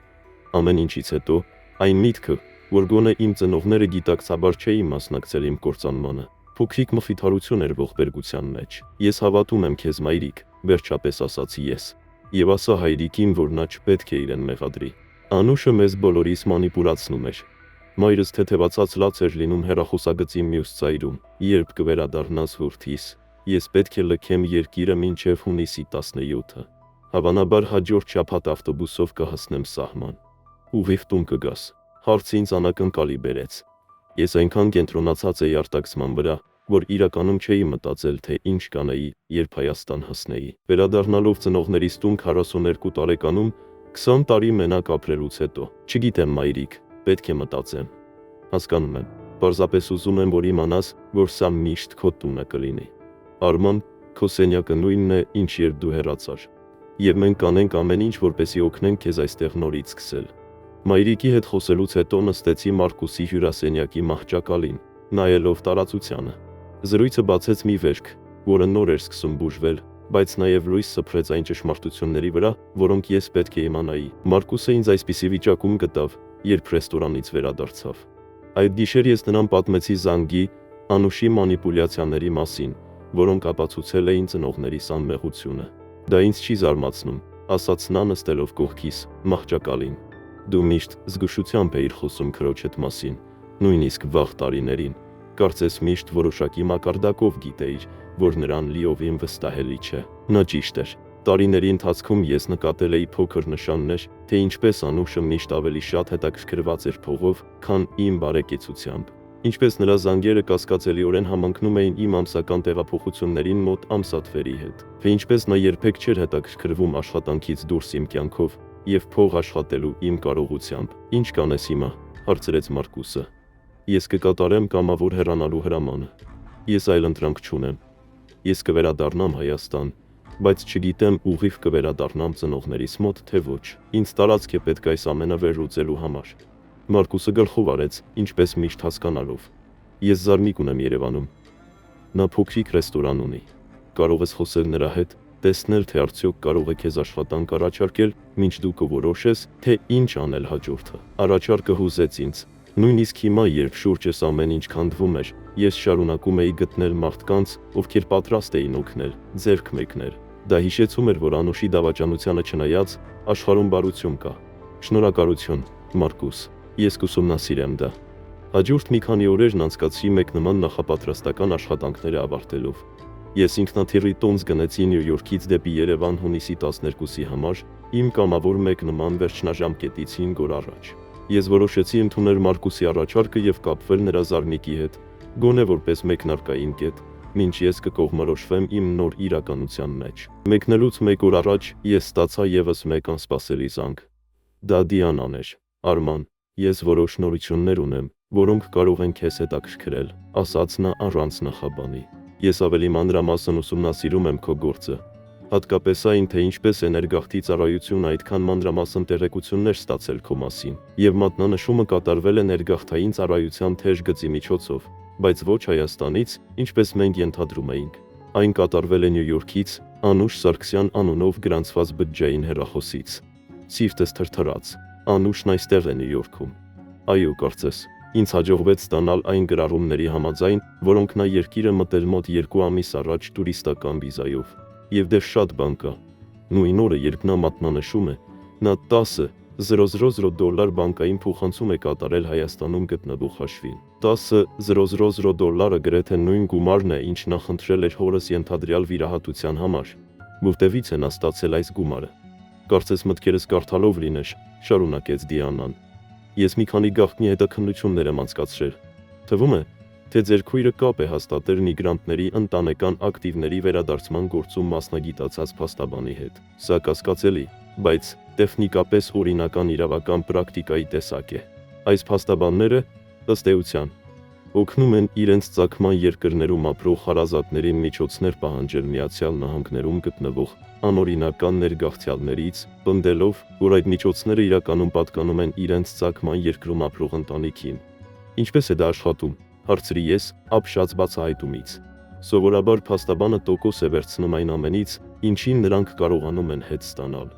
Ամեն ինչից հետո, այն միտքը, որ գոնե իմ ծնողները գիտակցաբար չէին մասնակցել իմ կործանմանը, փոքրիկ մխիթարություն էր ողբերգության մեջ։ Ես հավատում եմ քեզ, մայրիկ, վերջապես ասացի ես, եւ ասա հայրիկին, որ նա չպետք է իրեն մեղադրի։ Անուշը մեզ բոլորիս մանիպուլացնում էր։ Մայրս թեթևացած լաց էր լինում հեռախոսագծի մյուս ծայրում։ Երբ կվերադառնաս, որդիս, ես պետք է լքեմ երկիրը մինչև հունիսի 17-ը։ Հավանաբար հաջորդ շաբաթ ավտոբուսով կհասնեմ սահման։ Ուղիղ տուն կգաս։ Հարցը ինձ անակնկալի բերեց։ Ես այնքան կենտրոնացած էի արտաքսման վրա, որ իրականում չէի մտածել, թե ինչ կանեի, երբ Հայաստան հասնեի։ Վերադառնալով ծնողներիս տուն 42 տարեկանում, 20 տարի մենակ ապրելուց հետո, չգիտեմ, մայրիկ, պետք է մտածեմ։ Հասկանում եմ, պարզապես ուզում եմ, որ իմանաս, որ սա միշտ քո տունը կլինի։ Արման, քո սենյակը նույնն է, ինչ երբ դու հեռացար։ Եվ մենք կանենք ամեն ինչ, որպեսզի օգնենք քեզ այստեղ նորից սկսել։ Մայրիկի հետ խոսելուց հետո նստեցի Մարկուսի հյուրասենյակի մահճակալին, նայելով տարածությանը։ Զրույցը բացեց մի վերք, որը նոր էր սկսում բուժվել, բայց նաև լույս սփռեց այն ճշմարտությունների վրա, որոնք ես պետք է իմանայի։ Մարկուսը ինձ այսպիսի վիճակում գտավ, երբ ռեստորանից վերադարձավ։ Այդ գիշեր ես նրան պատմեցի Զանգի, Անուշի մանիպուլյացիաների մասին, որոնք ապացուցել էին ծնողներիս անմեղությունը։ Դա ինձ չի զարմացնում, ասաց նա նստելով կողքիս, մահճակալին։ Դու միշտ զգուշությամբ էիր խոսում քրոջդ մասին, նույնիսկ վաղ տարիներին։ Կարծես միշտ որոշակի մակարդակով գիտեիր, որ նրան լիովին վստահելի չէ։ Նա ճիշտ էր։ Տարիների ընթացքում ես նկատել էի փոքր նշաններ, թե ինչպես Անուշը միշտ ավելի շատ հետաքրքրված էր փողով, քան իմ բարեկեցությամբ։ Ինչպես նրա զանգերը կասկածելիորեն համընկնում էին իմ ամսական տեղափոխություններին մոտ ամսաթվերի հետ, թե ինչպես նա երբեք չէր հետաքրքրվում աշխատանքից դուրս իմ կյանքով եւ փող աշխատելու իմ կարողությամբ։ Ինչ կանես հիմա, հարցրեց Մարկուսը։ Ես կկատարեմ կամավոր հեռանալու հրամանը։ Ես այլընտրանք չունեմ։ Ես կվերադառնամ Հայաստան, բայց չգիտեմ ուղիղ կվերադառնամ ծնողներիս մոտ, թե ոչ։ Ինձ տարածք է պետք այս ամենը վերլուծելու համար։ Մարկուսը գլխով արեց, ինչպես միշտ հասկանալով։ Ես զարմիկ ունեմ Երևանում։ Նա փոքրիկ ռեստորան ունի։ Կարող ես խոսել նրա հետ, տեսնել, թե արդյոք կարող է քեզ աշխատանք առաջարկել, մինչ դու կորոշես, թե ինչ անել հաջորդը։ Առաջարկը հուզեց ինձ։ Նույնիսկ հիմա, երբ շուրջս ամեն ինչ քանդվում էր, ես շարունակում էի գտնել մարդկանց, ովքեր պատրաստ էին օգնել, ձեռք մեկնել։ Դա հիշեցում էր, որ Անուշի դավաճանությանը չնայած, աշխարհում բարություն կա։ Շնորհակալություն, Մարկուս, ես կուսումնասիրեմ դա։ Հաջորդ մի քանի օրերն անցկացրի մեկ նման նախապատրաստական աշխատանքները ավարտելով։ Ես ինքնաթիռի տոմս գնեցի Նյու Յորքից դեպի Երևան հունիսի 12-ի համար, իմ կամավոր մեկ նման վերջնաժամկետից 5 օր առաջ։ Ես որոշեցի ընդունել Մարկուսի առաջարկը եւ կապվել նրա զարմիկի հետ, գոնե որպես մեկնարկային կետ, մինչ ես կկողմնորոշվեմ իմ նոր իրականության մեջ։ Մեկնելուց մեկ օր առաջ ես ստացա եւս մեկ անսպասելի զանգ։ Դա Դիանան էր։ Արման, ես որոշ նորություններ ունեմ, որոնք կարող են քեզ հետաքրքրել, ասաց նա առանց նախաբանի։ Ես ավելի մանրամասն ուսումնասիրում եմ քո գործը, հատկապես այն, թե ինչպես է ներգաղթի ծառայությունը այդքան մանրամասն տեղեկություններ ստացել քո մասին, եւ մատնանշումը կատարվել է ներգաղթային ծառայության թեժ գծի միջոցով, բայց ոչ Հայաստանից, ինչպես մենք ենթադրում էինք։ Այն կատարվել է Նյու Յորքից, Անուշ Սարգսյան անունով գրանցված բջջային հեռախոսից։ Սիրտս թրթռաց։ Անուշն այստեղ է Նյու Յորքում։ Այո, կարծես։ Ինձ հաջողվեց ստանալ այն գրառումների համաձայն, որոնք նա երկիրը մտել մոտ 2 ամիս առաջ տուրիստական վիզայով։ Եվ դեռ շատ բան կա։ Նույն օրը, երբ նա մատնանշում է, նա 10,000 դոլար բանկային փոխանցում է կատարել Հայաստանում գտնվող հաշվին։ 10,000 դոլարը գրեթե նույն գումարն է, ինչ նա խնդրել էր հորս ենթադրյալ վիրահատության համար։ Որտեղից է նա ստացել այս գումարը։ Կարծես մտքերս կարդալով լինеш, շարունակեց Դիանան։ Ես մի քանի գաղտնի հետաքննություններ եմ անցկացրել։ Թվում է, թե ձեր քույրը կապ է հաստատել միգրանտների ընտանեկան ակտիվների վերադարձման գործում մասնագիտացած փաստաբանի հետ։ Սա կասկածելի, բայց տեխնիկապես օրինական իրավական պրակտիկայի տեսակ է։ Այս փաստաբանները, ըստ էության, օգնում են իրենց ծագման երկրներում ապրող հարազատներին միջոցներ պահանջել Միացյալ Նահանգներում գտնվող անօրինական ներգաղթյալներից, պնդելով, որ այդ միջոցները իրականում պատկանում են իրենց ծագման երկրում ապրող ընտանիքին։ Ինչպես է դա աշխատում, հարցրի ես, ապշած բացահայտումից։ Սովորաբար փաստաբանը տոկոս է վերցնում այն ամենից, ինչին նրանք կարողանում են հետ ստանալ։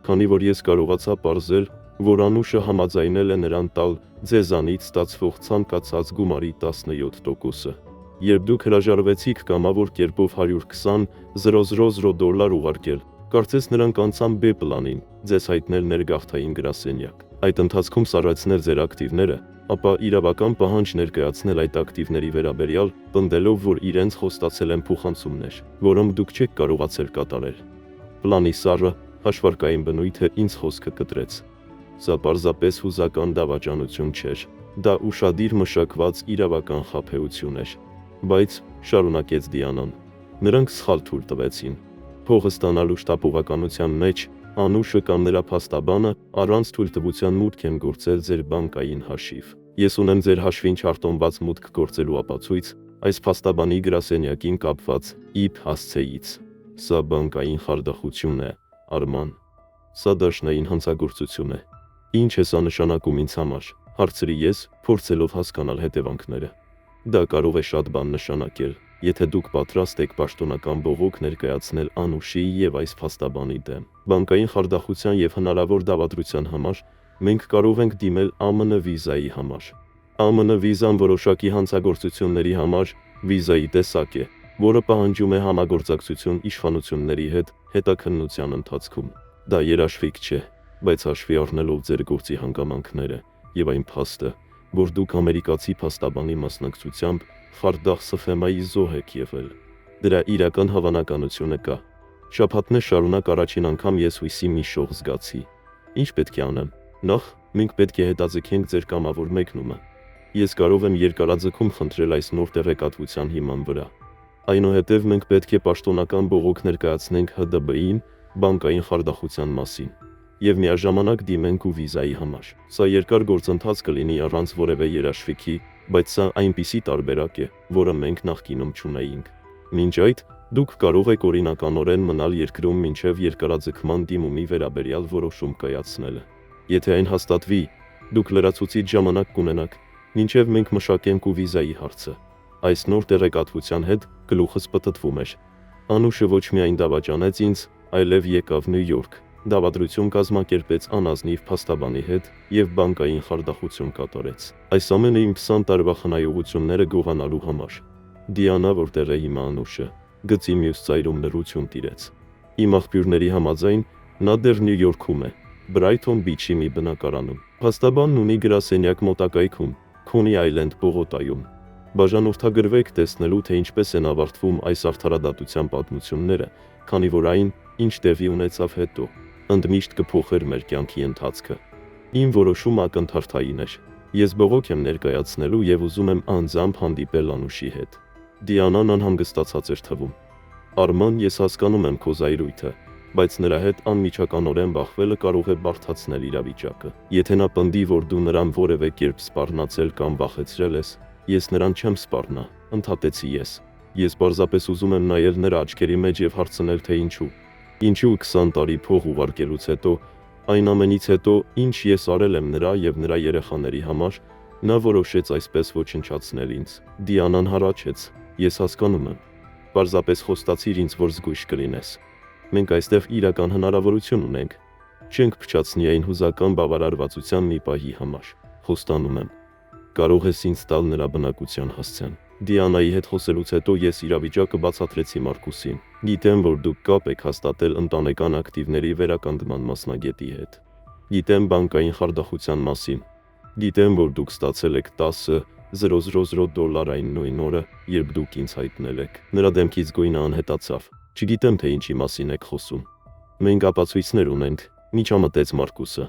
Քանի որ ես կարողացա պարզել, որ Անուշը համաձայնել է նրան տալ ձեզանից ստացվող ցանկացած գումարի 17%-ը։ Երբ դուք հրաժարվեցիք կամավոր կերպով 120,000 դոլար ուղարկել, կարծես նրանք անցան B պլանին, ձեզ հայտնել ներգաղթային գրասենյակ։ Այդ ընթացքում սառեցնել ձեր ակտիվները, ապա իրավական պահանջ ներկայացնել այդ ակտիվների վերաբերյալ, պնդելով, որ իրենց խոստացել են փոխանցումներ, որոնք դուք չեք կարողացել կատարել։ Պլանի սառը հաշվարկային բնույթը ինձ խոսքը կտրեց։ Սա պարզապես հուզական դավաճանություն չէր, դա ուշադիր մշակված իրավական խաբեություն էր։ Բայց, շարունակեց Դիանան, նրանք սխալ թույլ տվեցին։ Փողը ստանալու շտապողականության մեջ Անուշը կամ նրա փաստաբանը առանց թույլտվության մուտք են գործել ձեր բանկային հաշիվ։ Ես ունեմ ձեր հաշվին չարտոնված մուտք գործելու ապացույց այս փաստաբանի գրասենյակին կապված IP հասցեից։ Սա բանկային խարդախություն է, Արման։ Սա դաշնային հանցագործություն է։ Ինչ է սա նշանակում ինձ համար, հարցրի ես, փորձելով հասկանալ հետևանքները։ Դա կարող է շատ բան նշանակել, եթե դուք պատրաստ եք պաշտոնական բողոք ներկայացնել Անուշի եւ այս փաստաբանի դեմ։ Բանկային խարդախության եւ հնարավոր դավադրության համար մենք կարող ենք դիմել ԱՄՆ վիզայի համար։ ԱՄՆ վիզան որոշակի հանցագործությունների համար վիզայի տեսակ է, որը պահանջում է համագործակցություն իշխանությունների հետ հետաքննության ընթացքում։ Դա երաշխիք չէ։ բայց հաշվի առնելով ձեր գործի հանգամանքները եւ այն փաստը, որ դուք ամերիկացի փաստաբանի մասնակցությամբ Ֆարդախ Սֆեմայի զոհ եք եղել, դրա իրական հավանականությունը կա։ Շաբաթներ շարունակ առաջին անգամ ես հույսի մի շող զգացի։ Ինչ պետք է անեմ։ Նախ, մենք պետք է հետաձգենք ձեր կամավոր մեկնումը։ Ես կարող եմ երկարաձգում խնդրել այս նոր տեղեկատվության հիման վրա։ Այնուհետև մենք պետք է պաշտոնական բողոք ներկայացնենք ՀԴԲ-ին բանկային խարդախության մասին եւ միաժամանակ դիմենք ու վիզայի համար։ Սա երկար գործընթաց կլինի առանց որևէ երաշխիքի, բայց սա այնպիսի տարբերակ է, որը մենք նախկինում չունեինք։ Մինչ այդ, դուք կարող եք օրինականորեն մնալ երկրում մինչև երկարաձգման դիմումի վերաբերյալ որոշում կայացնելը։ Եթե այն հաստատվի, դուք լրացուցիչ ժամանակ կունենաք, մինչև մենք մշակենք ու վիզայի հարցը։ Այս նոր տեղեկատվության հետ գլուխս պտտվում էր։ Անուշը ոչ միայն դավաճանեց ինձ, այլև եկավ Նյու Յորք, դավադրություն կազմակերպեց անազնիվ փաստաբանի հետ եւ բանկային խարդախություն կատարեց։ Այս ամենը իմ 20 տարվա խնայողությունները գողանալու համար։ Դիանա, որտեղ է հիմա Անուշը, գծի մյուս ծայրում լռություն տիրեց։ Իմ աղբյուրների համաձայն, նա դեռ Նյու Յորքում է, Բրայթոն Բիչի մի բնակարանում։ Փաստաբանն ունի գրասենյակ մոտակայքում, Քոնի Այլենդ պողոտայում։ Բաժանորդագրվեք տեսնելու, թե ինչպես են ավարտվում այս արդարադատության պատմությունները, քանի որ այն, ինչ տեղի ունեցավ հետո, ընդմիշտ կփոխեր մեր կյանքի ընթացքը։ Իմ որոշումը ակնթարթային էր։ Ես բողոք եմ ներկայացնելու եւ ուզում եմ անձամբ հանդիպել Անուշի հետ։ Դիանան անհանգստացած էր թվում։ Արման, ես հասկանում եմ քո զայրույթը, բայց նրա հետ անմիջականորեն բախվելը կարող է բարդացնել իրավիճակը։ Եթե նա պնդի, որ դու նրան որևէ կերպ սպառնացել կամ վախեցրել ես, ես նրան չեմ սպառնա, ընդհատեցի ես։ Ես պարզապես ուզում եմ նայել նրա աչքերի մեջ եւ հարցնել, թե ինչու։ Ինչու 20 տարի փող ուղարկելուց հետո, այն ամենից հետո, ինչ ես արել եմ նրա եւ նրա երեխաների համար, նա որոշեց այսպես ոչնչացնել ինձ։ Դիանան հառաչեց։ Ես հասկանում եմ։ Պարզապես խոստացիր ինձ, որ զգույշ կլինես։ Մենք այստեղ իրական հնարավորություն ունենք։ Չենք փչացնի այն հուզական բավարարվածության մի պահի համար։ Խոստանում եմ։ Կարող ես ինձ տալ նրա բնակության հասցեն։ Դիանայի հետ խոսելուց հետո ես իրավիճակը բացատրեցի Մարկուսին։ Գիտեմ, որ դուք կապ եք հաստատել ընտանեկան ակտիվների վերականգնման մասնագետի հետ։ Գիտեմ բանկային խարդախության մասին։ Գիտեմ, որ դուք ստացել եք 10,000 դոլար այն նույն օրը, երբ դուք ինձ հայտնել եք։ Նրա դեմքից գույնը անհետացավ։ Չգիտեմ, թե ինչի մասին եք խոսում։ Մենք ապացույցներ ունենք, միջամտեց Մարկուսը։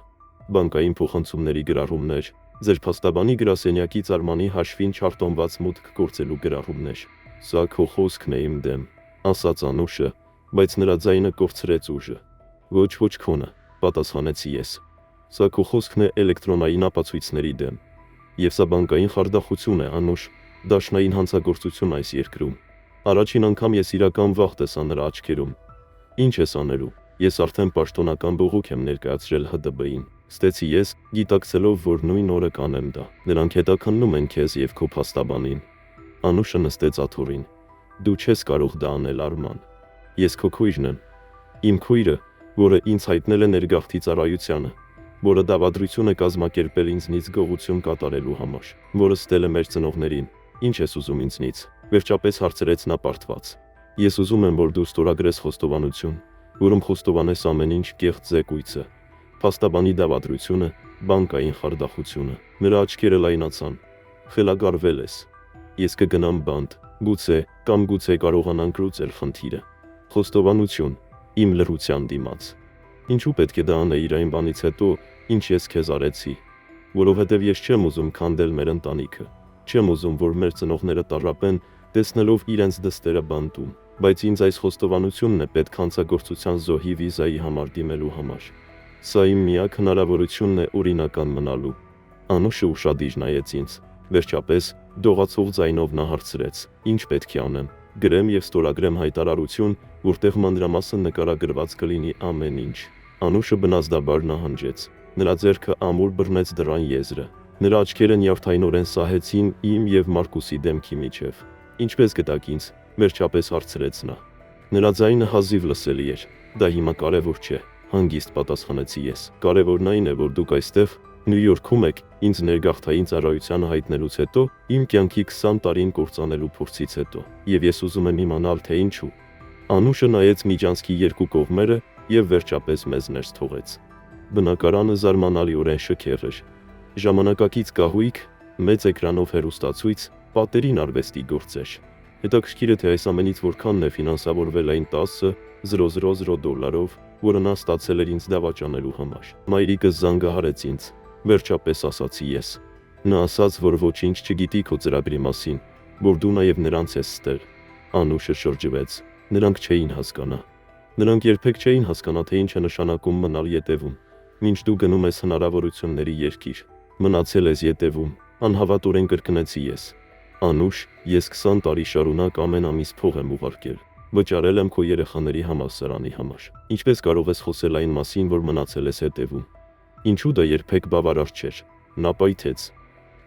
Բանկային փոխանցումների գրառումներ, ձեր փաստաբանի գրասենյակից Արմանի հաշվին չարտոնված մուտք գործելու գրառումներ։ Սա քո խոսքն է իմ դեմ, ասաց Անուշը, բայց նրա ձայնը կորցրեց ուժը։ Ոչ քոնը, պատասխանեցի ես։ Սա քո խոսքն է էլեկտրոնային ապացույցների դեմ։ Եվ սա բանկային խարդախություն է, Անուշ, դաշնային հանցագործություն այս երկրում։ Առաջին անգամ ես իրական վախ տեսա նրա աչքերում։ Ինչ ես անելու։ Ես արդեն պաշտոնական բողոք եմ ներկայացրել ՀԴԲ-ին։ Ստեցի ես, գիտակցելով, որ նույն օրը կանեմ դա։ Նրանք հետաքննում են քեզ եւ քո փաստաբանին։ Անուշը նստեց աթոռին։ Դու չես կարող դա անել, Արման։ Ես քո քույրն եմ։ Իմ քույրը, որը ինձ հայտնել է ներգաղթի ծառայությանը, որը դավադրություն է կազմակերպել ինձնից գողություն կատարելու համար, որը ստել է մեր ծնողներին։ Ինչ ես ուզում ինձնից։ Վերջապես հարցրեց նա պարտված։ Ես ուզում եմ, որ դու ստորագրես խոստովանություն, որում խոստովանես ամեն ինչ կեղծ զեկույցը, փաստաբանի դավադրությունը, բանկային խարդախությունը։ Նրա աչքերը լայնացան։ Խելագարվել ես։ Ես կգնամ բանտ, գուցե կարողանանք լուծել խնդիրը։ Խոստովանություն, իմ լռության դիմաց։ Ինչու պետք է դա անեիր այն բանից հետո, ինչ ես քեզ արեցի։ Որովհետև ես չեմ ուզում քանդել մեր ընտանիքը։ Չեմ ուզում, որ մեր ծնողները տառապեն, տեսնելով իրենց դստերը բանտում, բայց ինձ այս խոստովանությունն է պետք հանցագործության զոհի վիզայի համար դիմելու համար։ Սա իմ միակ հնարավորությունն է օրինական մնալու։ Անուշը ուշադիր նայեց ինձ։ Վերջապես, դողացող ձայնով նա հարցրեց. Ինչ պետք է անեմ։ Գրեմ եւ ստորագրեմ հայտարարություն, որտեղ մանրամասն նկարագրված կլինի ամեն ինչ։ Անուշը բնազդաբար նահանջեց։ Նրա ձեռքը ամուր բռնեց դռան եզրը։ Նրա աչքերը նյարդայնորեն սահեցին իմ եւ Մարկուսի դեմքի միջև։ Ինչպես գտաք ինձ, վերջապես հարցրեց նա։ Նրա ձայնը հազիվ լսելի էր։ Դա հիմա կարևոր չէ, հանգիստ պատասխանեցի ես։ Կարևորն այն է, որ դուք այստեղ Նյու Յորքում եք, ինձ ներգաղթային ծառայությանը հայտնելուց հետո, իմ կյանքի 20 տարին կործանելու փորձից հետո, եւ ես ուզում եմ իմանալ, թե ինչու։ Անուշը նայեց միջանցքի երկու կողմերը եւ վերջապես մեզ ներս թողեց։ Բնակարանը զարմանալիորեն շքեղ էր։ Ժամանակակից կահույք, մեծ էկրանով հեռուստացույց, պատերին արվեստի գործեր։ Հետաքրքիր է, թե այս ամենից որքանն է ֆինանսավորվել այն $10,000, որը նա ստացել էր ինձ դավաճանելու համար։ Մայրիկս զանգահարեց ինձ, վերջապես ասացի ես։ Նա ասաց, որ ոչինչ չգիտի քո ծրագրի մասին, որ դու նաև նրանց ես ստել։ Անուշը շրջվեց։ Նրանք չէին հասկանա։ Նրանք երբեք չէին հասկանա, թե ինչ է նշանակում մնալ ետևում, մինչ դու գնում ես հնարավորությունների երկիր։ Մնացել ես ետևում, անհավատորեն կրկնեցի ես։ Անուշ, ես 20 տարի շարունակ ամեն ամիս փող եմ ուղարկել։ Վճարել եմ քո երեխաների համալսարանի համար։ Ինչպես կարող ես խոսել այն մասին, որ մնացել ես հետևում։ Ինչու դա երբեք բավարար չէր։ Նա պայթեց։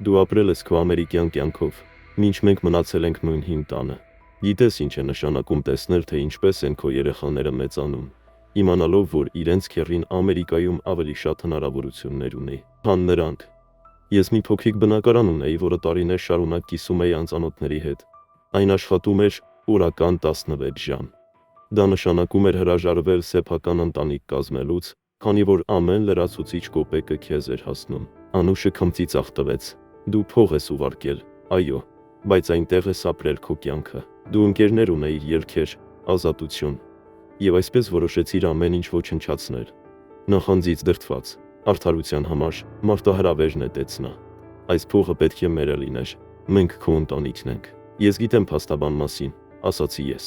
Դու ապրել ես քո ամերիկյան կյանքով, մինչ մենք մնացել ենք նույն հին տանը։ Գիտես ինչ է նշանակում տեսնել, թե ինչպես են քո երեխաները մեծանում, իմանալով, որ իրենց քեռին Ամերիկայում ավելի շատ հնարավորություններ ունի, քան նրանք։ Ես մի փոքրիկ բնակարան ունեի, որը տարիներ շարունակ կիսում էի անծանոթների հետ։ Այն աշխատում էր օրական 16 ժամ։ Դա նշանակում էր հրաժարվել սեփական ընտանիք կազմելուց, քանի որ ամեն լրացուցիչ կոպեկը քեզ էր հասնում։ Անուշը քմծի ծախ տվեց։ Դու փող ես ուղարկել, այո, բայց այնտեղ ես ապրել քո կյանքը։ Դու ընկերներ ունեիր, ելքեր, ազատություն։ Եվ այսպես որոշեցիր ամեն ինչ ոչնչացնել։ Նախանձից դրդված, արդարության համար մարտահրավեր նետեց նա։ Այս փողը պետք է մերը լիներ, մենք քո ընտանիքն ենք։ Ես գիտեմ փաստաբան մասին, ասացի ես։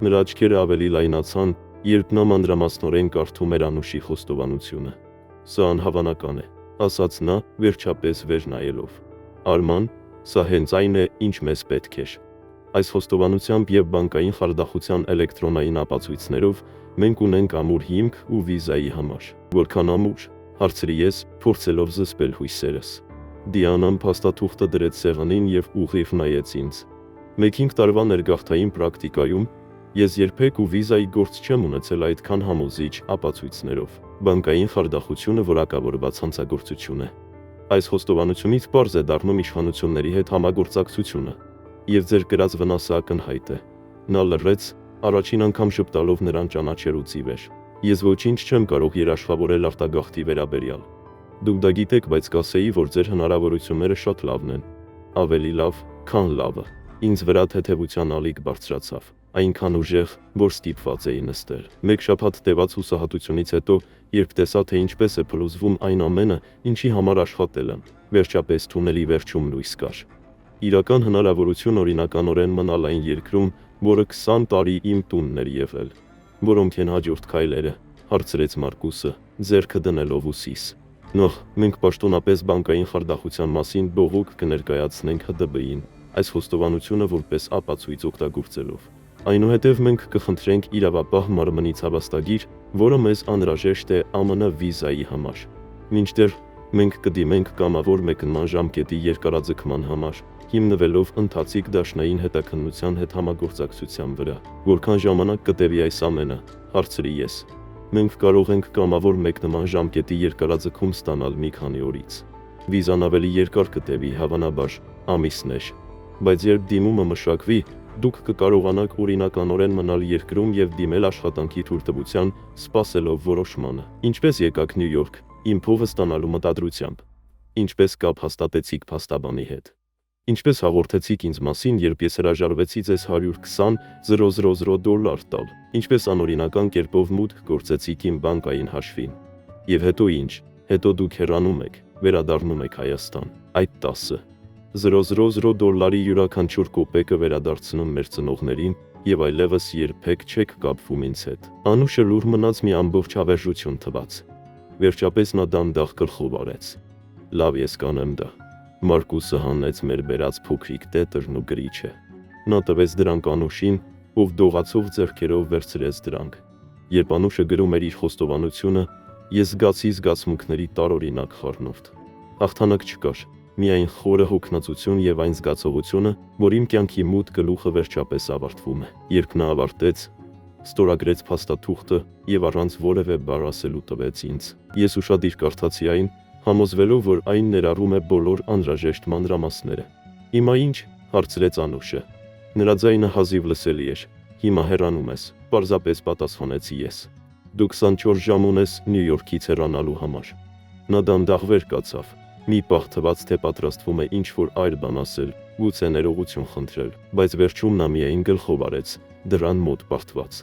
Նրա աչքերը ավելի լայնացան, երբ նա մանրամասնորեն կարդում էր Անուշի խոստովանությունը։ Սա անհավանական է, ասաց նա, վերջապես վեր նայելով։ Արման, սա հենց այն է, ինչ մեզ պետք էր։ Այս խոստովանությամբ եւ բանկային խարդախության էլեկտրոնային ապացույցներով մենք ունենք ամուր հիմք ու վիզայի համար։ Որքան ամուր, հարցրի ես, փորձելով զսպել հույսերս։ Դիանան փաստաթուղթը դրեց սեղանին եւ ուղիղ նայեց ինձ։ 1-5 տարվա ներգաղթային պրակտիկայում ես երբեք ու վիզայի գործ չեմ ունեցել այդքան համոզիչ ապացույցներով։ Բանկային խարդախությունը որակավորված հանցագործություն է։ Այս խոստովանությունից պարզ է դառնում իշխանությունների հետ համագործակցությունը, եւ ձեր կրած վնասը ակնհայտ է։ Նա լռեց, առաջին անգամ շփտալով նրան ճանաչելուց ի վեր։ Ես ոչինչ չեմ կարող երաշխավորել արտագաղթի վերաբերյալ։ Դուք դա գիտեք, բայց կասեի, որ ձեր հնարավորությունները շատ լավն են։ Ավելի լավ, քան լավը։ Ինձ վրա թեթևության ալիք բարձրացավ, այնքան ուժեղ, որ ստիպված էի նստել։ Մեկ շաբաթ տևած հուսահատությունից հետո, երբ տեսա, թե ինչպես է փլուզվում այն ամենը, ինչի համար աշխատել եմ, վերջապես թունելի վերջում լույս կար։ Իրական հնարավորություն օրինականորեն մնալ այն երկրում, որը 20 տարի իմ տունն էր եղել։ Որոնք են հաջորդ քայլերը, հարցրեց Մարկուսը, ձեռքը դնելով ուսիս։ Նախ, մենք պաշտոնապես բանկային խարդախության մասին բողոք կներկայացնենք ՀԴԲ-ին, այս խոստովանությունը որպես ապացույց օգտագործելով։ Այնուհետև մենք կխնդրենք իրավապահ մարմնի ցավաստագիր, որը մեզ անհրաժեշտ է ԱՄՆ վիզայի համար։ Մինչդեռ մենք կդիմենք կամավոր մեկնման ժամկետի երկարաձգման համար, հիմնվելով ընթացիկ դաշնային հետաքննության հետ համագործակցության վրա։ Որքան ժամանակ կտևի այս ամենը, հարցրի ես։ Մենք կարող ենք կամավոր մեկնման ժամկետի երկարաձգում ստանալ մի քանի օրից։ Վիզան ավելի երկար կտևի, հավանաբար, ամիսներ։ Բայց երբ դիմումը մշակվի, դուք կկարողանաք օրինականորեն մնալ երկրում եւ դիմել աշխատանքի թույլտվության, սպասելով որոշմանը։ Ինչպես եկաք Նյու Յորք, իմ փողը ստանալու մտադրությամբ։ Ինչպես կապ հաստատեցիք փաստաբանի հետ։ Ինչպես հաղորդեցիք ինձ մասին, երբ ես հրաժարվեցի ձեզ $120,000 տալ։ Ինչպես անօրինական կերպով մուտք գործեցիք իմ բանկային հաշվին։ Եվ հետո ինչ, հետո դուք հեռանում եք, վերադառնում եք Հայաստան։ Այդ $10,000 յուրաքանչյուր կոպեկը վերադարձնում մեր ծնողներին եւ այլևս երբեք չեք կապվում ինձ հետ։ Անուշը լուր մնաց մի ամբողջ հավերժություն թվաց։ Վերջապես նա դանդաղ գլխով արեց։ Լավ, ես կանեմ դա։ Մարկուսը հանեց մեր բերած փոքրիկ տետրն ու գրիչը։ Նա տվեց դրանք Անուշին, ով դողացող ձեռքերով վերցրեց դրանք։ Երբ Անուշը գրում էր իր խոստովանությունը, ես զգացի զգացմունքների տարօրինակ խառնուրդ։ Հաղթանակ չկար, միայն խորը հոգնածություն եւ այն զգացողությունը, որ իմ կյանքի մութ գլուխը վերջապես ավարտվում է։ Երբ նա ավարտեց, ստորագրեց փաստաթուղթը եւ առանց որևէ բառ ասելու տվեց ինձ։ Ես ուշադիր կարդացի այն, համոզվելով, որ այն ներառում է բոլոր անհրաժեշտ մանրամասները։ Հիմա ինչ, հարցրեց Անուշը։ Նրա ձայնը հազիվ լսելի էր։ Հիմա հեռանում ես, պարզապես պատասխանեցի ես։ Դու 24 ժամ ունես Նյու Յորքից հեռանալու համար։ Նա դանդաղ վեր կացավ։ Մի պահ թվաց, թե պատրաստվում է ինչ-որ այլ բան ասել, գուցե ներողություն խնդրել, բայց վերջում նա միայն գլխով արեց, դրան մոտ պարտված։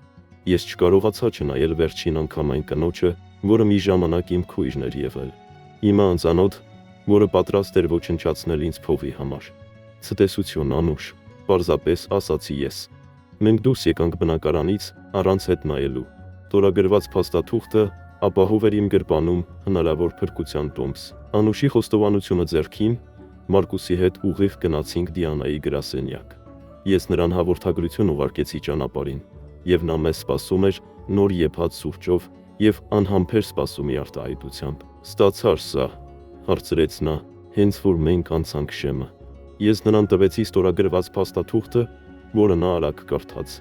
Ես չկարողացա չնայել վերջին անգամ այն կնոջը, որը մի ժամանակ իմ քույրն էր եղել։ Հիմա անծանոթ, որը պատրաստ էր ոչնչացնել ինձ փողի համար։ Ցտեսություն, Անուշ, պարզապես ասացի ես։ Մենք դուրս եկանք բնակարանից, առանց հետ նայելու։ Տորագրված փաստաթուղթը ապահով էր իմ գրպանում հնարավոր փրկության տոմս։ Անուշի խոստովանությունը ձեռքին, Մարկուսի հետ ուղիղ գնացինք Դիանայի գրասենյակ։ Ես նրան հաղորդագրություն ուղարկեցի ճանապարհին, եւ նա մեզ սպասում էր նոր եփած սուրճով եւ անհամբեր սպասումի արտահայտությամբ։ Ստացար սա, հարցրեց նա, հենց որ մենք անցանք շեմը։ Ես նրան տվեցի ստորագրված փաստաթուղթը, որը նա արագ կարդաց։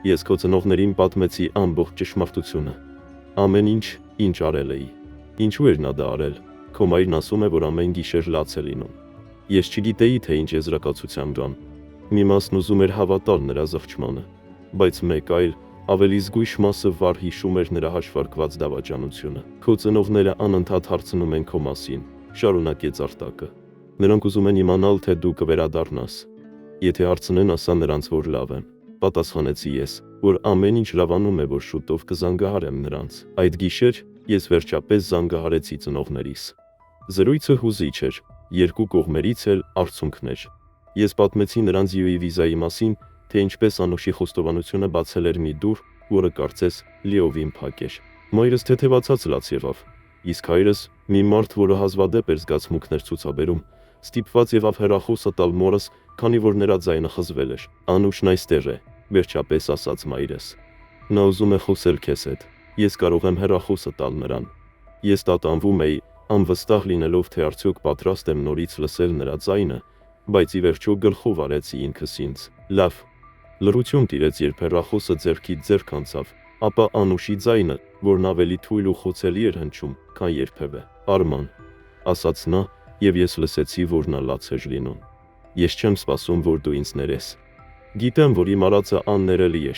Ես քո ծնողներին պատմեցի ամբողջ ճշմարտությունը։ Ամեն ինչ, ինչ արել էի։ Ինչու էր նա դա արել։ Քո մայրն ասում է, որ ամեն գիշեր լաց է լինում։ Ես չգիտեի, թե ինչ եզրակացության կան։ Մի մասն ուզում էր հավատալ նրա զղջմանը, բայց մեկ այլ, ավելի զգույշ մասը վառ հիշում էր նրա հաշվարկված դավաճանությունը։ Քո ծնողները անընդհատ հարցնում են քո մասին, շարունակեց Արտակը։ Նրանք ուզում են իմանալ, թե դու կվերադառնաս։ Եթե հարցնեն, ասա նրանց, որ լավ եմ, պատասխանեցի ես, որ ամեն ինչ լավանում է, որ շուտով կզանգահարեմ նրանց։ Այդ գիշեր ես վերջապես զանգահարեցի ծնողներիս։ Զրույցը հուզիչ էր, երկու կողմերից էլ արցունքներ։ Ես պատմեցի նրանց ՅՈՒ-ի վիզայի մասին, թե ինչպես Անուշի խոստովանությունը բացել էր մի դուռ, որը կարծես լիովին փակ էր։ Մայրս թեթևացած լաց եղավ, իսկ հայրս, մի մարդ, որը հազվադեպ էր զգացմունքներ ցուցաբերում, ստիպված եղավ հեռախոսը տալ մորս, քանի որ նրա ձայնը խզվել էր։ Անուշն այստեղ է, վերջապես ասաց մայրս։ Նա ուզում է խոսել քեզ հետ։ Ես կարող եմ հեռախոսը տալ նրան։ Ես տատանվում էի, անվստահ լինելով, թե արդյոք պատրաստ եմ նորից լսել նրա ձայնը, բայց ի վերջո գլխով արեցի ինքս ինձ։ Լավ։ Լռություն տիրեց, երբ հեռախոսը ձեռքից ձեռք անցավ, ապա Անուշի ձայնը, որն ավելի թույլ ու խոցելի էր հնչում, քան երբևէ։ Արման, ասաց նա, եւ ես լսեցի, որ նա լաց էր լինում։ Ես չեմ սպասում, որ դու ինձ ներես։ Գիտեմ, որ իմ արածը աններելի է։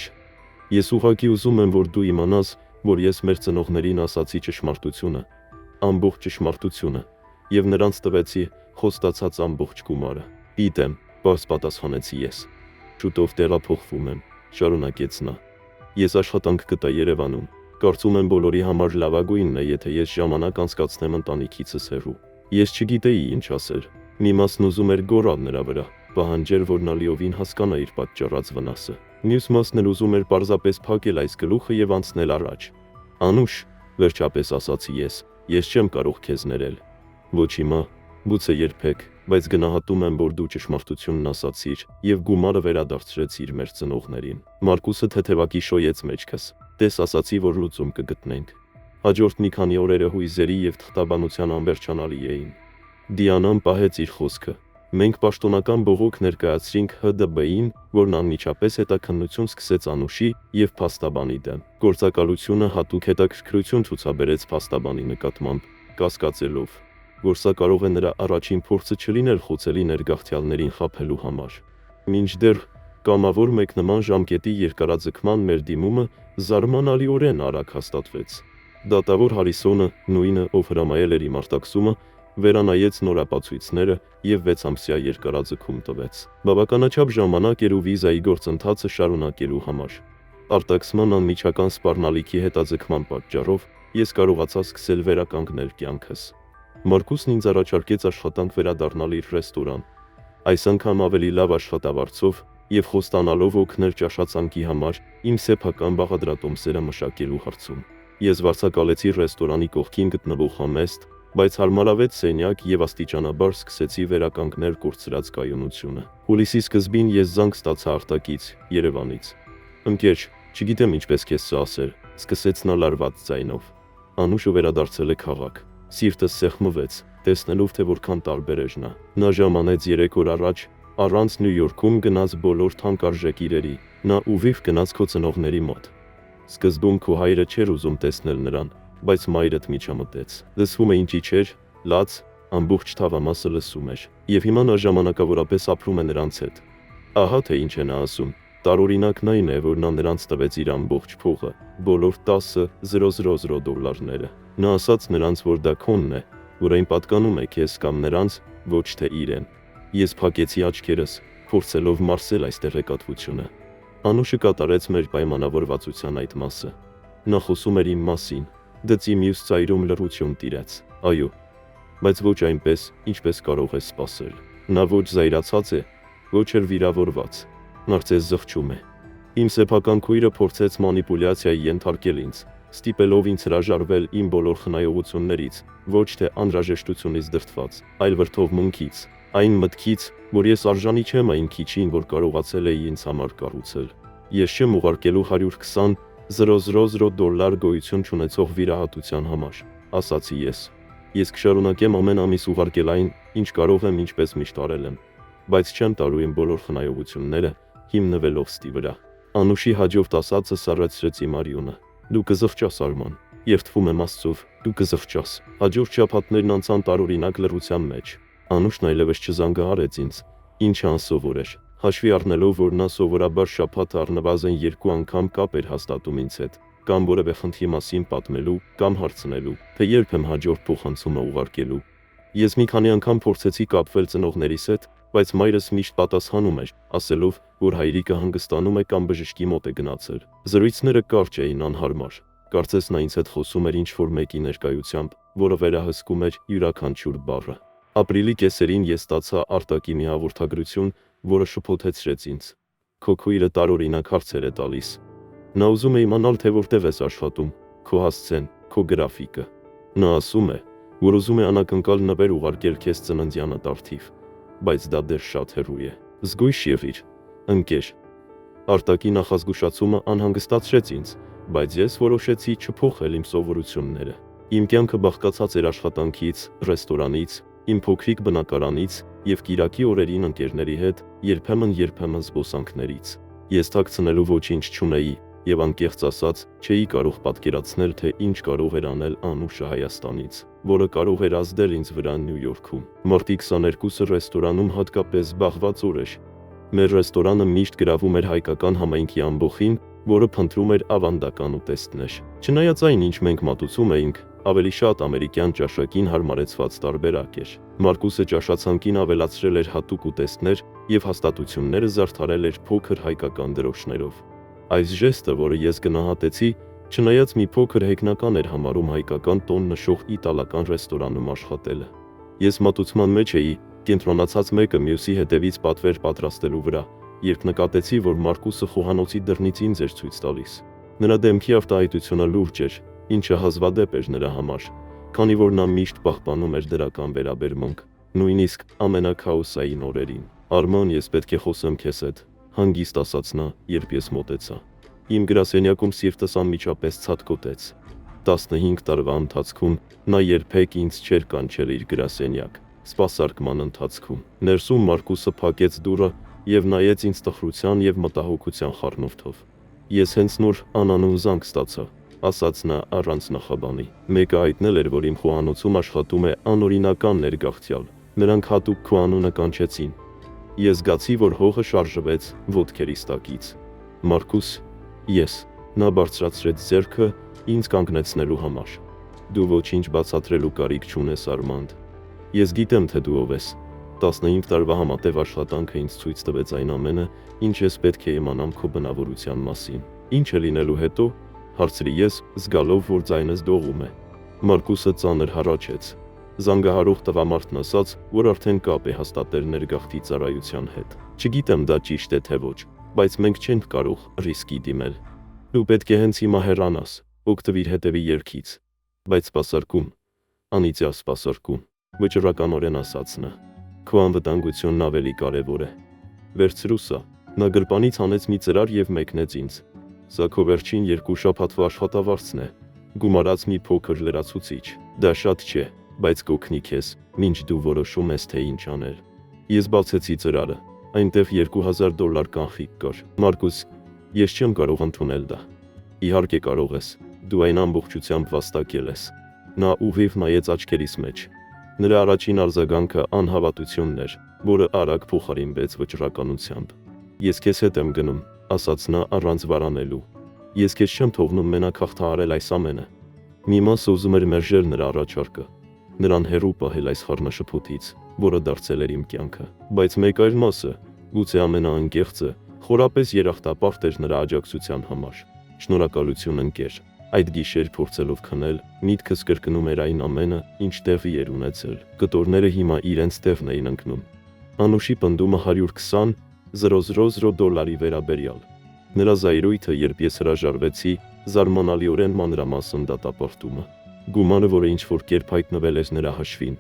Ես ուղղակի ուզում եմ, որ դու իմանաս, որ ես մեր ծնողներին ասացի ճշմարտությունը, ամբողջ ճշմարտությունը, եւ նրանց տվեցի խոստացած ամբողջ գումարը։ Գիտեմ, բաց պատասխանեցի ես։ Շուտով տեղափոխվում եմ, շարունակեց նա։ Ես աշխատանք կտա Երևանում։ Կարծում եմ բոլորի համար լավագույնն է, եթե ես ժամանակ անցկացնեմ ընտանիքիցս հեռու։ Ես չգիտեի ինչ ասել։ Մի մասն ուզում էր գոռալ նրա վրա, պահանջեր, որ նա լիովին հասկանա իր պատճառած վնասը։ Մյուս մասն էլ ուզում էր պարզապես փակել այս գլուխը եւ անցնել առաջ։ Անուշ, վերջապես ասացի ես չեմ կարող քեզ ներել։ Ոչ հիմա, գուցե երբեք, բայց գնահատում եմ, որ դու ճշմարտությունն ասացիր եւ գումարը վերադարձրեցիր մեր ծնողներին։ Մարկուսը թեթևակի շոյեց մեջքս։ Տես, ասացի, որ լուծում կգտնենք։ Հաջորդ մի քանի օրերը հույզերի եւ թղթաբանության անվերջանալի էին։ Դիանան պահեց իր խոսքը։ Մենք պաշտոնական բողոք ներկայացրինք ՀԴԲ-ին, որն անմիջապես հետաքննություն սկսեց Անուշի եւ փաստաբանի դեմ։ Գործակալությունը հատուկ հետաքրքրություն ցուցաբերեց փաստաբանի նկատմամբ, կասկածելով, որ սա կարող է նրա առաջին փորձը չլինել խոցելի ներգաղթյալներին խաբելու համար։ Մինչդեռ կամավոր մեկնման ժամկետի երկարաձգման մեր դիմումը զարմանալիորեն արագ հաստատվեց։ Դատավոր Հարիսոնը, նույնը, ով հրամայել էր իմ արտաքսումը, վերանայեց նորապացույցները եւ 6 ամսյա երկարաձգում տվեց։ Բավականաչափ ժամանակ էր ու վիզայի գործընթացը շարունակելու համար։ Արտաքսման անմիջական սպառնալիքի հետաձգման պատճառով ես կարողացա սկսել վերականգնել կյանքս։ Մարկուսն ինձ առաջարկեց աշխատանք վերադառնալ իր ռեստորան, այս անգամ ավելի լավ աշխատավարձով եւ խոստանալով օգնել ճաշացանկի համար իմ սեփական բաղադրատոմսերը մշակելու հարցում։ Ես վարձակալեցի ռեստորանի կողքին գտնվող համեստ, բայց հարմարավետ սենյակ եւ աստիճանաբար սկսեցի վերականգնել կորցրած կայունությունը։ Հուլիսի սկզբին ես զանգ ստացա Արտակից, Երևանից։ Ընկեր, չգիտեմ ինչպես քեզ սա ասել, սկսեց նա լարված ձայնով։ Անուշը վերադարձել է քաղաք։ Սիրտս սեղմվեց, տեսնելով թե որքան տարբեր էր նա։ Նա ժամանեց 3 օր առաջ, առանց Նյու Յորքում գնաց բոլոր թանկարժեք իրերի, նա ուղիղ գնաց քո ծնողների մոտ։ Սկզբում քո հայրը չէր ուզում տեսնել նրան, բայց մայրդ միջամտեց։ Լսվում է ինչի չէր, լաց, ամբողջ թավամասը լսում էր։ Եվ հիմա նա ժամանակավորապես ապրում է նրանց հետ։ Ահա թե ինչ է նա ասում։ Տարօրինակն այն է, որ նա նրանց տվեց իր ամբողջ փողը, բոլոր 10,000 դոլարները։ Նա ասաց նրանց, որ դա քոնն է, որ այն պատկանում է քեզ կամ նրանց, ոչ թե իրեն։ Ես փակեցի աչքերս, փորձելով մարսել այս տեղեկատվությունը։ Անուշը կատարեց մեր պայմանավորվածության այդ մասը։ Նա խոսում էր իմ մասին, դծի մյուս ծայրում լռություն տիրեց։ Այո, բայց ոչ այնպես, ինչպես կարող ես սպասել։ Նա ոչ զայրացած է, ոչ էլ վիրավորված։ Նա ձեզ զղջում է։ Իմ սեփական քույրը փորձեց մանիպուլյացիայի ենթարկել ինձ, ստիպելով ինձ հրաժարվել իմ բոլոր խնայողություններից, ոչ թե անհրաժեշտությունից դրդված, այլ վրդովմունքից, այն մտքից, որ ես արժանի չեմ այն քիչին, որ կարողացել էի ինձ համար կառուցել։ Ես չեմ ուղարկելու 120,000 դոլար գոյություն չունեցող վիրահատության համար, ասացի ես։ Ես կշարունակեմ ամեն ամիս ուղարկել այն, ինչ կարող եմ, ինչպես միշտ արել եմ, բայց չեմ տարու իմ բոլոր խնայողությունները, հիմնվելով ստի վրա։ Անուշի հաջորդ ասածը սառեցրեց իմ արյունը։ Դու կզղջաս, Արման, եւ թվում եմ Աստծով, դու կզղջաս։ Հաջորդ շաբաթներն անցան տարօրինակ լռության մեջ։ Անուշն այլևս չզանգահարեց ինձ, ինչը անսովոր էր, հաշվի առնելով, որ նա սովորաբար շաբաթը առնվազն 2 անգամ կապ էր հաստատում ինձ հետ, կամ որևէ խնդրի մասին պատմելու կամ հարցնելու, թե երբ եմ հաջորդ փոխանցումը ուղարկելու։ Ես մի քանի անգամ փորձեցի կապվել ծնողներիս հետ, բայց մայրս միշտ պատասխանում էր, ասելով, որ հայրիկը հանգստանում է կամ բժշկի մոտ է գնացել։ Զրույցները կարճ էին, անհարմար։ Կարծես նա ինձ հետ խոսում էր ինչ-որ մեկի ներկայությամբ, որը վերահսկում էր յուրաքանչյուր բառը։ Ապրիլի կեսերին ես ստացա Արտակի մի հաղորդագրություն, որը շփոթեցրեց ինձ։ Քո քույրը տարօրինակ հարցեր է տալիս։ Նա ուզում է իմանալ, թե որտեղ ես աշխատում, քո հասցեն, քո գրաֆիկը։ Նա ասում է, որ ուզում է անակնկալ նվեր ուղարկել քեզ ծննդյանդ արդիվ, բայց դա դեռ շատ հեռու է։ Զգույշ եղիր, ընկեր։ Արտակի նախազգուշացումը անհանգստացրեց ինձ, բայց ես որոշեցի չփոխել իմ սովորությունները։ Իմ կյանքը բաղկացած էր աշխատանքից, ռեստորանից, իմ փոքրիկ բնակարանից եւ կիրակի օրերին ընկերների հետ, երբեմն զբոսանքներից։ Ես թաքցնելու ոչինչ չունեի եւ անկեղծ ասած, չէի կարող պատկերացնել, թե ինչ կարող էր անել Անուշը Հայաստանից, որը կարող էր ազդել ինձ վրա Նյու Յորքում։ Մարտի 22-ը ռեստորանում հատկապես զբաղված օր էր։ Մեր ռեստորանը միշտ գրավում էր հայկական համայնքի ամբոխին, որը փնտրում էր ավանդական ուտեստներ։ Չնայած այն, ինչ մենք մատուցում էինք, ավելի շատ ամերիկյան ճաշակին հարմարեցված տարբերակ էր։ Մարկուսը ճաշացանկին ավելացրել էր հատուկ ուտեստներ եւ հաստատությունները զարդարել էր փոքր հայկական դրոշներով։ Այս ժեստը, որը ես գնահատեցի, չնայած մի փոքր հեգնական էր համարում հայկական տոն նշող իտալական ռեստորանում աշխատելը։ Ես մատուցման մեջ էի, կենտրոնացած մեկը մյուսի հետևից պատվեր պատրաստելու վրա, երբ նկատեցի, որ Մարկուսը խոհանոցի դռնից ինձ էր ցույց տալիս։ Նրա դեմքի արտահայտությունը լուրջ էր, ինչը հազվադեպ էր նրա համար, քանի որ նա միշտ պահպանում էր դրական վերաբերմունք, նույնիսկ ամենաքաոսային օրերին։ Արման, ես պետք է խոսեմ քեզ հետ, հանգիստ ասաց նա, երբ ես մոտեցա։ Իմ գրասենյակում սիրտս անմիջապես ցատկոտեց։ 15 տարվա ընթացքում նա երբեք ինձ չէր կանչել իր գրասենյակ։ Սպասարկման ընթացքում ներսում Մարկուսը փակեց դուռը եւ նայեց ինձ տխրության եւ մտահոգության խառնուրդով։ Ես հենց նոր անանուն զանգ ստացա, ասաց նա առանց նախաբանի։ Մեկը հայտնել էր, որ իմ խոհանոցում աշխատում է անօրինական ներգաղթյալ։ Նրանք հատուկ քո անունը կանչեցին։ Ես զգացի, որ հողը շարժվեց ոտքերիս տակից։ Մարկուս, ես։ Նա բարձրացրեց ձեռքը ինձ կանգնեցնելու համար։ Դու ոչինչ բացատրելու կարիք չունես, Արմանդ։ Ես գիտեմ, թե դու ով ես։ 15 տարվա համատեղ աշխատանքը ինձ ցույց տվեց այն ամենը, ինչ ես պետք է իմանամ քո բնավորության մասին։ Ինչ է լինելու հետո, հարցրի ես, զգալով, որ ձայնս դողում է։ Մարկուսը ծանր հառաչեց։ Զանգահարող տղամարդն ասաց, որ արդեն կապ է հաստատել ներգաղթի ծառայության հետ։ Չգիտեմ դա ճիշտ է թե ոչ, բայց մենք չենք կարող ռիսկի դիմել։ Դու պետք է հենց հիմա հեռանաս, օգտվիր հետևի երգից։ Բայց սպասարկում, անիծյալ սպասարկում, վճռականորեն ասաց նա։ Քո անվտանգությունն ավելի կարևոր է։ Վերցրու սա։ Նա գրպանից հանեց մի ծրար եւ մեկնեց ինձ։ Սա քո վերջին 2 շաբաթվա աշխատավարձն է։ Գումարած մի փոքր լրացուցիչ։ Դա շատ չէ, բայց կօգնի քեզ, մինչ դու որոշում ես, թե ինչ անել։ Ես բացեցի ծրարը։ Այնտեղ $2000 կանխիկ կար։ Մարկուս, ես չեմ կարող ընդունել դա։ Իհարկե կարող ես։ Դու այն ամբողջությամբ վաստակել ես։ Նա ուղիղ նայեց աչքերիս մեջ։ Նրա առաջին արձագանքը անհավատությունն էր, որը արագ փոխարինվեց վճռականությամբ։ Ես քեզ հետ եմ գնում, ասաց նա առանց վարանելու։ Ես քեզ չեմ թողնում մենակ հաղթահարել այս ամենը։ Մի մասը ուզում էր մերժել նրա առաջարկը, նրան հեռու պահել այս խառնաշփոթից, որը դարձել էր իմ կյանքը, բայց մեկ այլ մասը, գուցե ամենաանկեղծը, խորապես երախտապարտ էր նրա աջակցության համար։ Շնորհակալություն ընկեր։ Այդ գիշեր փորձելով քնել, միտքս կրկնում էր այն ամենը, ինչ տեղի էր ունեցել։ Կտորները հիմա իրենց տեղն էին ընկնում։ Անուշի պնդումը 120,000 դոլարի վերաբերյալ։ Նրա զայրույթը, երբ ես հրաժարվեցի, զարմանալիորեն մանրամասն դատապարտումը։ Գումարը, որը ինչ-որ կերպ հայտնվել էր նրա հաշվին։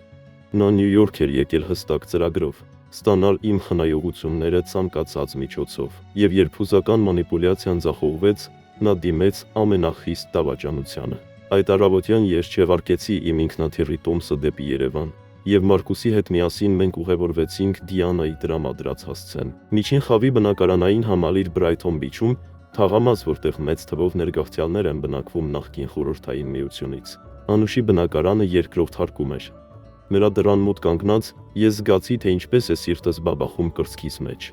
Նա Նյու Յորք էր եկել հստակ ծրագրով, ստանալ իմ խնայողությունները ցանկացած միջոցով, եւ երբ հուզական մանիպուլյացիան ձախողվեց, նա դիմեց ամենախիստ դավաճանությանը։ Այդ առավոտյան ես չեղարկեցի իմ ինքնաթիռի տոմսը դեպի Երևան, եւ Մարկուսի հետ միասին մենք ուղևորվեցինք Դիանայի տրամադրած հասցեն։ Միջին խավի բնակարանային համալիր Բրայթոն Բիչում, թաղամաս, որտեղ մեծ թվով ներգաղթյալներ են բնակվում նախկին խորհրդային միությունից։ Անուշի բնակարանը երկրորդ հարկում էր։ Նրա դռան մոտ կանգնած ես զգացի, թե ինչպես է սիրտս բաբախում կրծքիս մեջ։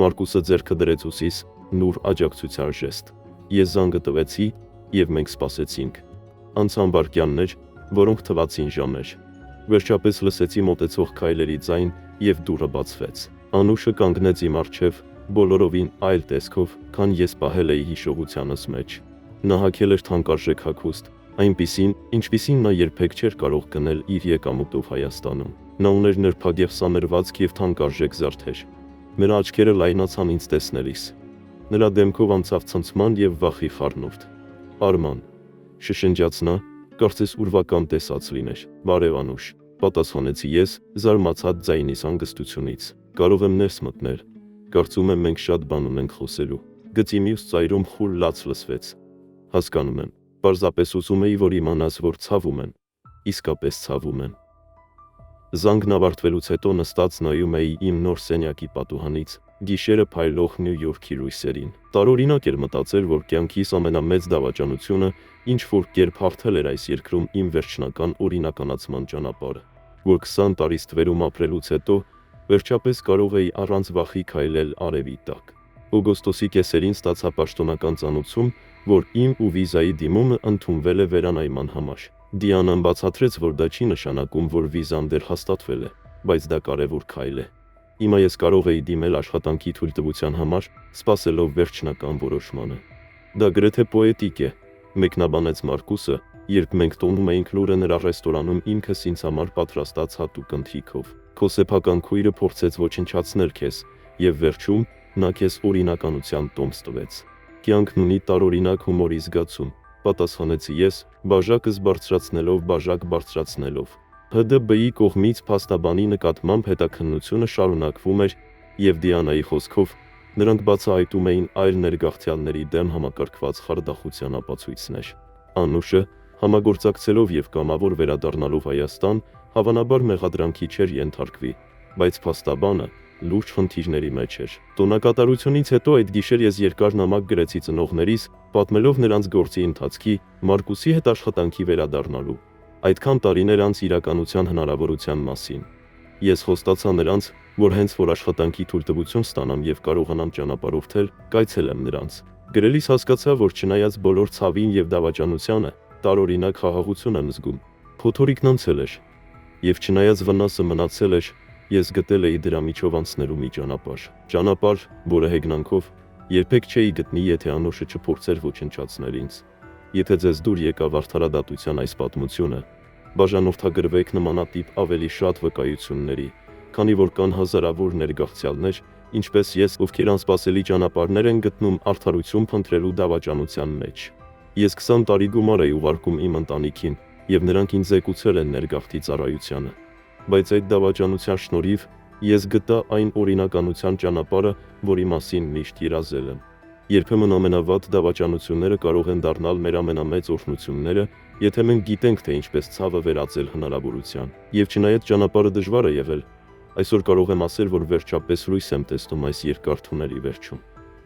Մարկուսը ձեռքը դրեց ուսիս, նուր աջակցության ժեստ։ Ես զանգը տվեցի, եւ մենք սպասեցինք։ Անցան վայրկյաններ, որոնք թվացին ժամեր։ Վերջապես լսեցի մոտեցող քայլերի ձայն եւ դուռը բացվեց։ Անուշը կանգնեց իմ առջև, բոլորովին այլ տեսքով, քան ես պահել էի հիշողությանս մեջ։ Նա հագել էր թանկարժեք հագուստ, այնպիսին, ինչպիսին նա երբեք չէր կարող գնել իր եկամուտով Հայաստանում։ Նա ուներ նրբագեղ սամերվածք եւ թանկարժեք զարդեր։ Նրա աչքերը լայնացան ինձ տեսնելիս։ Նրա դեմքով անցավ ցնցման եւ վախի խառնուրդ։ Արման, շշնջաց նա, կարծես ուրվական տեսած լիներ։ Բարև Անուշ, պատասխանեցի ես, զարմացած ձայնիս հանգստությունից։ Կարող եմ ներս մտնել։ Կարծում եմ մենք շատ բան ունենք խոսելու։ Գծի մյուս ծայրում խուլ լաց լսվեց։ Հասկանում եմ, պարզապես ուզում էի, որ իմանաս, որ ցավում են։ Իսկապես ցավում են։ Զանգն ավարտվելուց հետո նստած նայում էի իմ նոր սենյակի պատուհանից, գիշերը փայլող Նյու Յորքի լույսերին։ Տարօրինակ էր մտածել, որ կյանքիս ամենամեծ դավաճանությունը ինչ որ կերպ հաղթել էր այս երկրում իմ վերջնական օրինականացման ճանապարհը, որ 20 տարի ստվերում ապրելուց հետո վերջապես կարող էի առանց վախի քայլել արևի տակ։ Օգոստոսի կեսերին ստացա պաշտոնական ծանուցում, որ իմ ու վիզայի դիմումը ընդունվել է վերանայման համար։ Դիանան բացատրեց, որ դա չի նշանակում, որ վիզան դեռ հաստատվել է, բայց դա կարևոր քայլ է։ Հիմա ես կարող էի դիմել աշխատանքի թույլտվության համար, սպասելով վերջնական որոշմանը։ Դա գրեթե պոետիկ է, մեկնաբանեց Մարկուսը, երբ մենք տոնում էինք լուրը նրա ռեստորանում ինքս ինձ համար պատրաստած հատուկ ընթրիքով։ Քո սեփական քույրը փորձեց ոչնչացնել քեզ, եւ վերջում նա քեզ օրինականության տոմս տվեց։ Կյանքն ունի տարօրինակ հումորի զգացում, պատասխանեցի ես, բաժակս բարձրացնելով։ ՀԴԲ-ի կողմից փաստաբանի նկատմամբ հետաքննությունը շարունակվում էր, եւ Դիանայի խոսքով նրանք բացահայտում էին այլ ներգաղթյալների դեմ համակարգված խարդախության ապացույցներ։ Անուշը, համագործակցելով եւ կամավոր վերադառնալով Հայաստան, հավանաբար մեղադրանքի չէր ենթարկվի, բայց փաստաբանը լուրջ խնդիրների մեջ էր։ Տոնակատարությունից հետո այդ գիշեր ես երկար նամակ գրեցի ծնողներիս, պատմելով նրանց գործի ընթացքի, Մարկուսի հետ աշխատանքի վերադառնալու, այդքան տարիներ անց իրականության հնարավորության մասին։ Ես խոստացա նրանց, որ հենց որ աշխատանքի թույլտվություն ստանամ եւ կարողանամ ճանապարհորդել, կայցելեմ նրանց։ Գրելիս հասկացա, որ չնայած բոլոր ցավին եւ դավաճանությանը, տարօրինակ խաղաղություն եմ զգում։ Փոթորիկն անցել էր, եւ չնայած վնասը մնացել էր, ես գտել էի դրա միջով անցնելու մի ճանապարհ, որը հեգնանքով երբեք չէի գտնի, եթե Անուշը չփորձեր ոչնչացնել ինձ։ Եթե ձեզ դուր եկավ արդարադատության այս պատմությունը, բաժանորդագրվեք նմանատիպ ավելի շատ վկայությունների, քանի որ կան հազարավոր ներգաղթյալներ, ինչպես ես, ովքեր անսպասելի ճանապարհներ են գտնում արդարություն փնտրելու դավաճանության մեջ։ Ես 20 տարի գումար էի ուղարկում իմ ընտանիքին, եւ նրանք ինձ զեկուցել են ներգաղթի ծառայությանը։ Բայց այդ դավաճանության շնորհիվ ես գտա այն օրինականության ճանապարհը, որի մասին միշտ երազել եմ։ Երբեմն ամենավատ դավաճանությունները կարող են դառնալ մեր ամենամեծ օրհնությունները, եթե մենք գիտենք, թե ինչպես ցավը վերածել հնարավորության։ Եվ չնայած ճանապարհը դժվար է եղել, այսօր կարող եմ ասել, որ վերջապես լույս եմ տեսնում այս երկար թունելի վերջում։